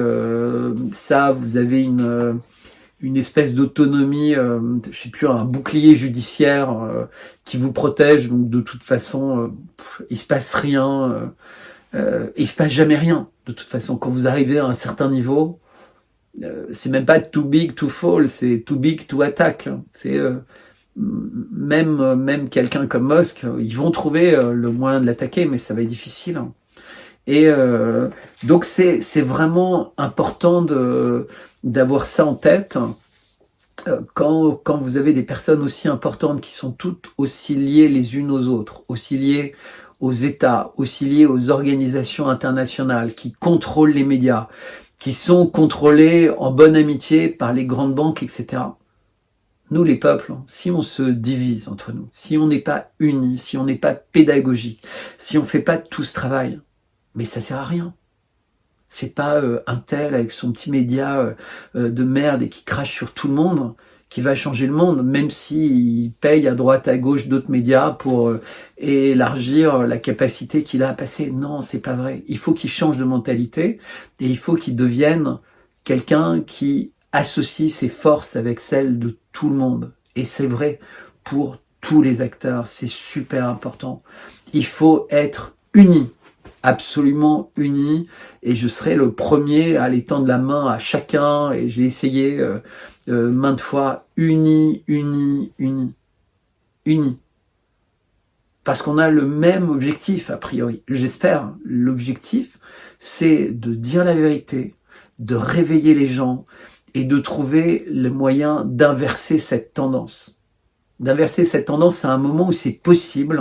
ça, vous avez une espèce d'autonomie, je sais plus, un bouclier judiciaire qui vous protège. Donc de toute façon, il se passe rien, il se passe jamais rien. De toute façon, quand vous arrivez à un certain niveau, c'est même pas too big to fall, c'est too big to attack. C'est même quelqu'un comme Musk, ils vont trouver le moyen de l'attaquer, mais ça va être difficile. Et donc c'est vraiment important d'avoir ça en tête quand vous avez des personnes aussi importantes qui sont toutes aussi liées les unes aux autres, aussi liées aux États, aussi liées aux organisations internationales qui contrôlent les médias, qui sont contrôlés en bonne amitié par les grandes banques, etc. Nous, les peuples, si on se divise entre nous, si on n'est pas unis, si on n'est pas pédagogique, si on fait pas tout ce travail, mais ça sert à rien. C'est pas un tel avec son petit média de merde et qui crache sur tout le monde qui va changer le monde, même s'il paye à droite à gauche d'autres médias pour élargir la capacité qu'il a à passer. Non, c'est pas vrai. Il faut qu'il change de mentalité et il faut qu'il devienne quelqu'un qui associe ses forces avec celles de tout le monde. Et c'est vrai pour tous les acteurs, c'est super important. Il faut être unis, absolument unis, et je serai le premier à aller tendre la main à chacun, et j'ai essayé maintes fois, unis. Parce qu'on a le même objectif, a priori. J'espère. L'objectif, c'est de dire la vérité, de réveiller les gens et de trouver le moyen d'inverser cette tendance. D'inverser cette tendance à un moment où c'est possible,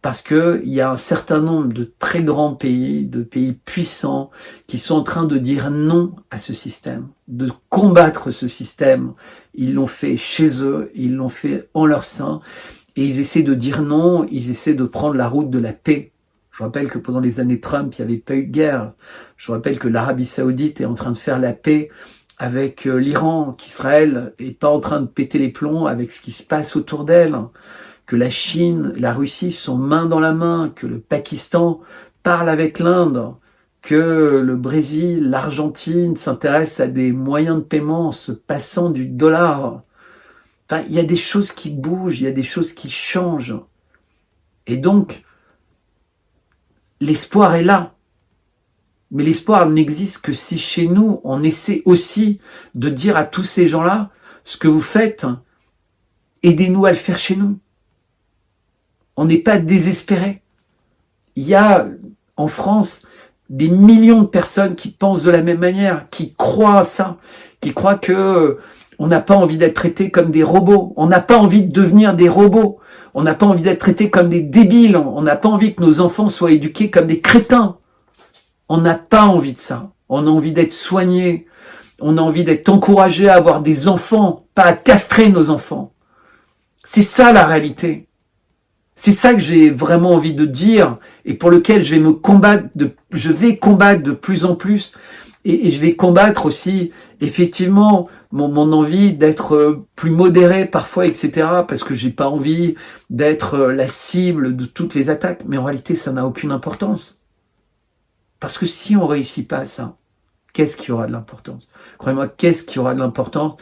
parce que il y a un certain nombre de très grands pays, de pays puissants, qui sont en train de dire non à ce système, de combattre ce système. Ils l'ont fait chez eux, ils l'ont fait en leur sein, et ils essaient de dire non, ils essaient de prendre la route de la paix. Je rappelle que pendant les années Trump, il n'y avait pas eu de guerre. Je rappelle que l'Arabie Saoudite est en train de faire la paix avec l'Iran, qu'Israël est pas en train de péter les plombs avec ce qui se passe autour d'elle, que la Chine, la Russie sont main dans la main, que le Pakistan parle avec l'Inde, que le Brésil, l'Argentine s'intéressent à des moyens de paiement en se passant du dollar. Enfin, il y a des choses qui bougent, il y a des choses qui changent. Et donc, l'espoir est là. Mais l'espoir n'existe que si chez nous, on essaie aussi de dire à tous ces gens-là, ce que vous faites, aidez-nous à le faire chez nous. On n'est pas désespérés. Il y a en France des millions de personnes qui pensent de la même manière, qui croient à ça, qui croient que on n'a pas envie d'être traités comme des robots, on n'a pas envie de devenir des robots, on n'a pas envie d'être traités comme des débiles, on n'a pas envie que nos enfants soient éduqués comme des crétins. On n'a pas envie de ça. On a envie d'être soignés, on a envie d'être encouragés à avoir des enfants, pas à castrer nos enfants. C'est ça la réalité. C'est ça que j'ai vraiment envie de dire et pour lequel je vais combattre de plus en plus et je vais combattre aussi effectivement mon envie d'être plus modéré parfois, etc. parce que j'ai pas envie d'être la cible de toutes les attaques. Mais en réalité, ça n'a aucune importance. Parce que si on réussit pas à ça, qu'est-ce qui aura de l'importance? Croyez-moi, qu'est-ce qui aura de l'importance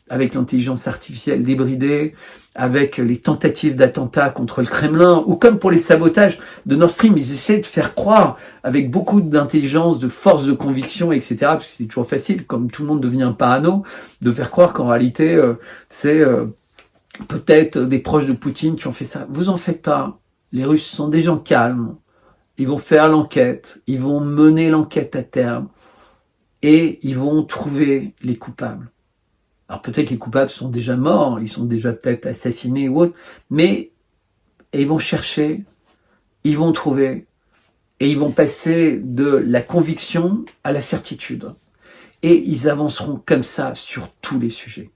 avec l'intelligence artificielle débridée, avec les tentatives d'attentats contre le Kremlin, ou comme pour les sabotages de Nord Stream, ils essaient de faire croire, avec beaucoup d'intelligence, de force de conviction, etc., parce que c'est toujours facile, comme tout le monde devient parano, de faire croire qu'en réalité, c'est peut-être des proches de Poutine qui ont fait ça. Vous en faites pas. Les Russes sont des gens calmes. Ils vont faire l'enquête, ils vont mener l'enquête à terme, et ils vont trouver les coupables. Alors peut-être les coupables sont déjà morts, ils sont déjà peut-être assassinés ou autre, mais ils vont chercher, ils vont trouver, et ils vont passer de la conviction à la certitude. Et ils avanceront comme ça sur tous les sujets,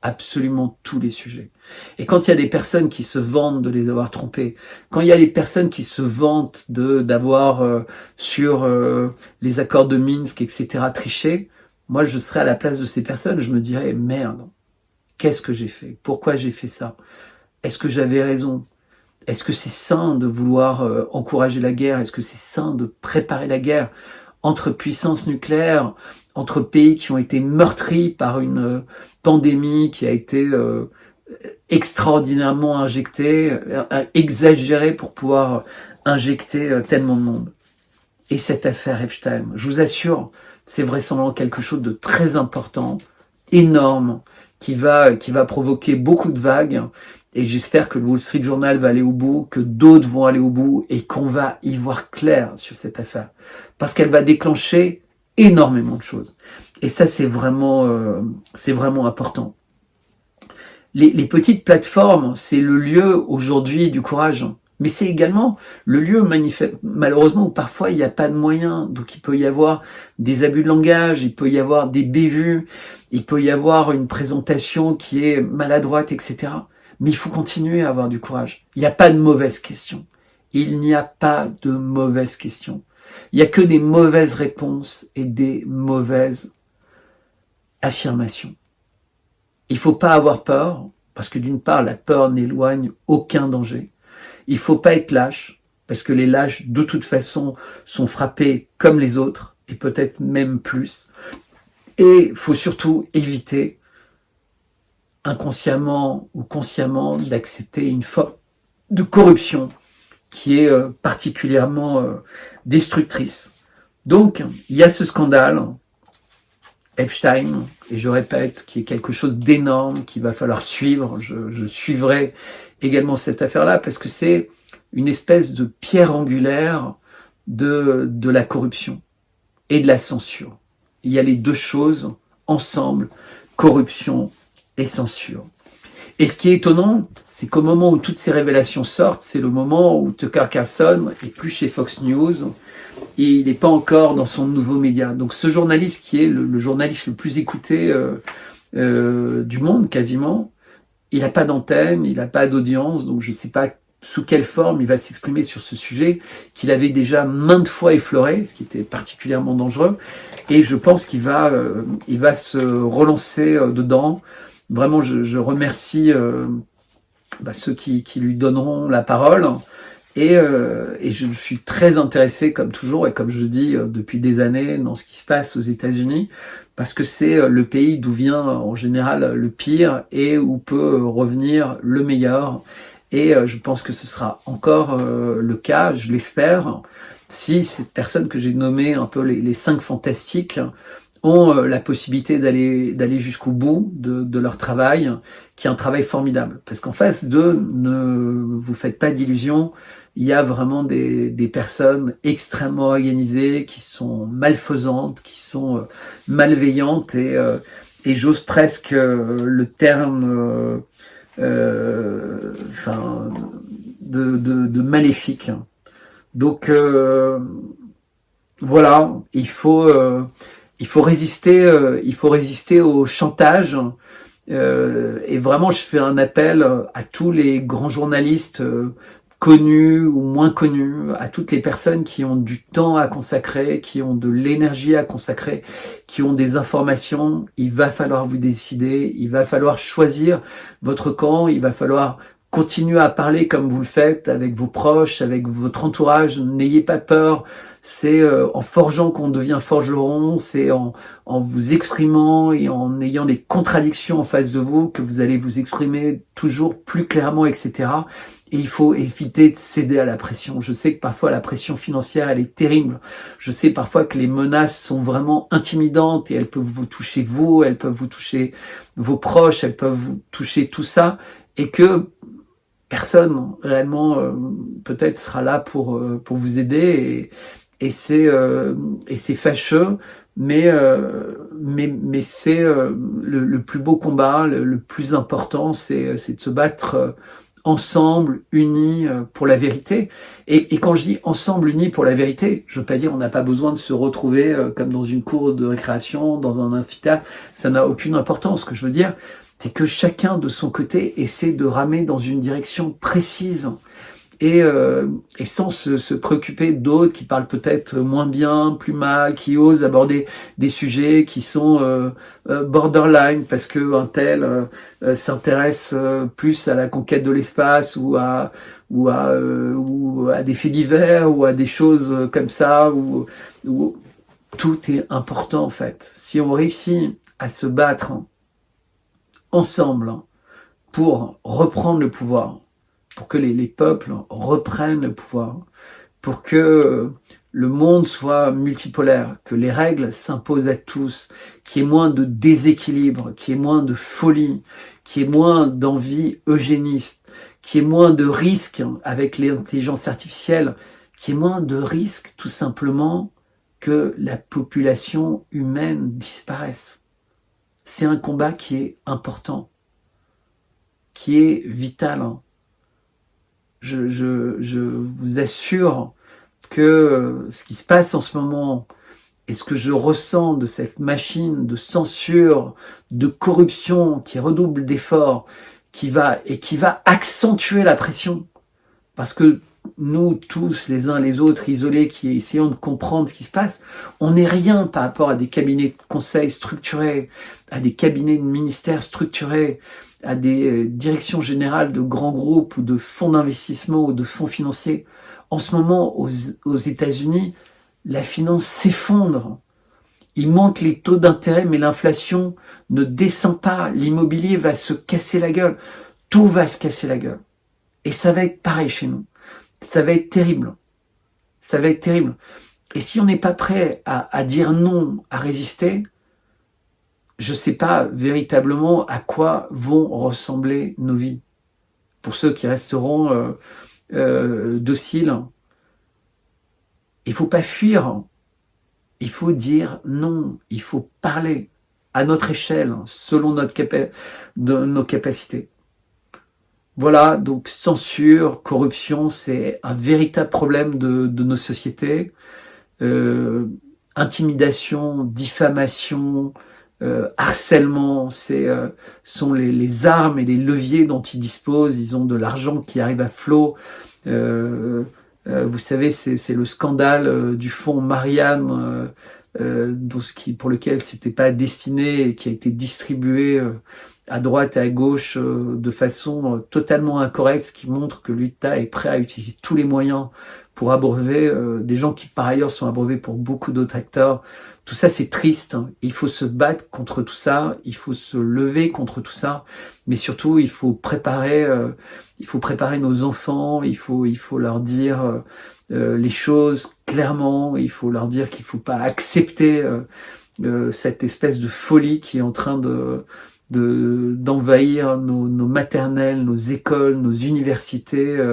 absolument tous les sujets. Et quand il y a des personnes qui se vantent de les avoir trompés, quand il y a des personnes qui se vantent d'avoir sur les accords de Minsk, etc., triché, moi, je serais à la place de ces personnes, je me dirais, merde, qu'est-ce que j'ai fait? Pourquoi j'ai fait ça? Est-ce que j'avais raison? Est-ce que c'est sain de vouloir encourager la guerre? Est-ce que c'est sain de préparer la guerre entre puissances nucléaires, entre pays qui ont été meurtris par une pandémie qui a été extraordinairement injectée, exagérée pour pouvoir injecter tellement de monde? Et cette affaire Epstein, je vous assure, c'est vraisemblablement quelque chose de très important, énorme, qui va provoquer beaucoup de vagues. Et j'espère que le Wall Street Journal va aller au bout, que d'autres vont aller au bout et qu'on va y voir clair sur cette affaire. Parce qu'elle va déclencher énormément de choses. Et ça, c'est vraiment important. Les petites plateformes, c'est le lieu aujourd'hui du courage. Mais c'est également le lieu, malheureusement, où parfois il n'y a pas de moyens. Donc il peut y avoir des abus de langage, il peut y avoir des bévues, il peut y avoir une présentation qui est maladroite, etc. Mais il faut continuer à avoir du courage. Il n'y a pas de mauvaises questions. Il n'y a pas de mauvaises questions. Il n'y a que des mauvaises réponses et des mauvaises affirmations. Il ne faut pas avoir peur, parce que d'une part, la peur n'éloigne aucun danger. Il faut pas être lâche, parce que les lâches, de toute façon, sont frappés comme les autres, et peut-être même plus. Et il faut surtout éviter, inconsciemment ou consciemment, d'accepter une forme de corruption qui est particulièrement destructrice. Donc, il y a ce scandale, Epstein, et je répète, qui est quelque chose d'énorme qu'il va falloir suivre. Je suivrai également cette affaire-là parce que c'est une espèce de pierre angulaire de la corruption et de la censure. Il y a les deux choses ensemble, corruption et censure. Et ce qui est étonnant, c'est qu'au moment où toutes ces révélations sortent, c'est le moment où Tucker Carlson est plus chez Fox News, et il n'est pas encore dans son nouveau média. Donc ce journaliste qui est le journaliste le plus écouté du monde quasiment, il n'a pas d'antenne, il n'a pas d'audience, donc je ne sais pas sous quelle forme il va s'exprimer sur ce sujet qu'il avait déjà maintes fois effleuré, ce qui était particulièrement dangereux. Et je pense qu'il va se relancer dedans. Vraiment, je remercie ceux qui lui donneront la parole. Et je suis très intéressé, comme toujours, et comme je dis depuis des années, dans ce qui se passe aux États-Unis, parce que c'est le pays d'où vient en général le pire et où peut revenir le meilleur. Et je pense que ce sera encore le cas, je l'espère, si ces personnes que j'ai nommées un peu les 5 fantastiques ont la possibilité d'aller jusqu'au bout de leur travail, qui est un travail formidable. Parce qu'en face d'eux, ne vous faites pas d'illusions, il y a vraiment des personnes extrêmement organisées, qui sont malfaisantes, qui sont malveillantes, et j'ose presque le terme de maléfique. Donc voilà, il faut résister au chantage. Et vraiment, je fais un appel à tous les grands journalistes connus ou moins connus, à toutes les personnes qui ont du temps à consacrer, qui ont de l'énergie à consacrer, qui ont des informations. Il va falloir vous décider, il va falloir choisir votre camp, il va falloir continuer à parler comme vous le faites avec vos proches, avec votre entourage. N'ayez pas peur. C'est en forgeant qu'on devient forgeron, c'est en vous exprimant et en ayant des contradictions en face de vous que vous allez vous exprimer toujours plus clairement, etc. Et il faut éviter de céder à la pression. Je sais que parfois la pression financière, elle est terrible. Je sais parfois que les menaces sont vraiment intimidantes et elles peuvent vous toucher vous, elles peuvent vous toucher vos proches, elles peuvent vous toucher tout ça, et que personne réellement peut-être sera là pour vous aider, et c'est fâcheux, mais c'est le plus beau combat, le plus important, c'est de se battre ensemble, unis pour la vérité. Et quand je dis ensemble, unis pour la vérité, je veux pas dire on n'a pas besoin de se retrouver comme dans une cour de récréation, dans un amphithéâtre, ça n'a aucune importance. Ce que je veux dire, c'est que chacun de son côté essaie de ramer dans une direction précise, et sans se préoccuper d'autres qui parlent peut-être moins bien, plus mal, qui osent aborder des sujets qui sont borderline, parce que un tel s'intéresse plus à la conquête de l'espace, ou à des faits divers, ou à des choses comme ça, où tout est important en fait. Si on réussit à se battre ensemble pour reprendre le pouvoir, pour que les peuples reprennent le pouvoir, pour que le monde soit multipolaire, que les règles s'imposent à tous, qu'il y ait moins de déséquilibre, qu'il y ait moins de folie, qu'il y ait moins d'envie eugéniste, qu'il y ait moins de risques avec l'intelligence artificielle, qu'il y ait moins de risques tout simplement que la population humaine disparaisse. C'est un combat qui est important, qui est vital. Je vous assure que ce qui se passe en ce moment et ce que je ressens de cette machine de censure, de corruption qui redouble d'efforts, qui va accentuer la pression, parce que nous tous, les uns les autres, isolés, qui essayons de comprendre ce qui se passe, on n'est rien par rapport à des cabinets de conseil structurés, à des cabinets de ministères structurés, à des directions générales de grands groupes ou de fonds d'investissement ou de fonds financiers. En ce moment, aux États-Unis, la finance s'effondre. Il monte les taux d'intérêt, mais l'inflation ne descend pas. L'immobilier va se casser la gueule. Tout va se casser la gueule. Et ça va être pareil chez nous. Ça va être terrible. Ça va être terrible. Et si on n'est pas prêt à dire non, à résister, je ne sais pas véritablement à quoi vont ressembler nos vies. Pour ceux qui resteront dociles, il ne faut pas fuir. Il faut dire non. Il faut parler à notre échelle, selon nos capacités. Voilà, donc censure, corruption, c'est un véritable problème de nos sociétés. Intimidation, diffamation, harcèlement, sont les armes et les leviers dont ils disposent. Ils ont de l'argent qui arrive à flot. Vous savez, c'est le scandale du fonds Marianne, pour lequel c'était pas destiné et qui a été distribué à droite et à gauche de façon totalement incorrecte, ce qui montre que l'État est prêt à utiliser tous les moyens pour abreuver des gens qui par ailleurs sont abreuvés pour beaucoup d'autres acteurs. Tout ça, c'est triste. Il faut se battre contre tout ça, il faut se lever contre tout ça, mais surtout, il faut préparer nos enfants, il faut leur dire les choses clairement, il faut leur dire qu'il faut pas accepter cette espèce de folie qui est en train d'envahir nos maternelles, nos écoles, nos universités,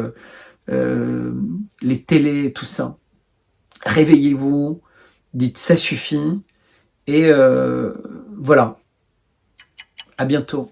les télés, tout ça. Réveillez-vous, dites ça suffit, et voilà. À bientôt.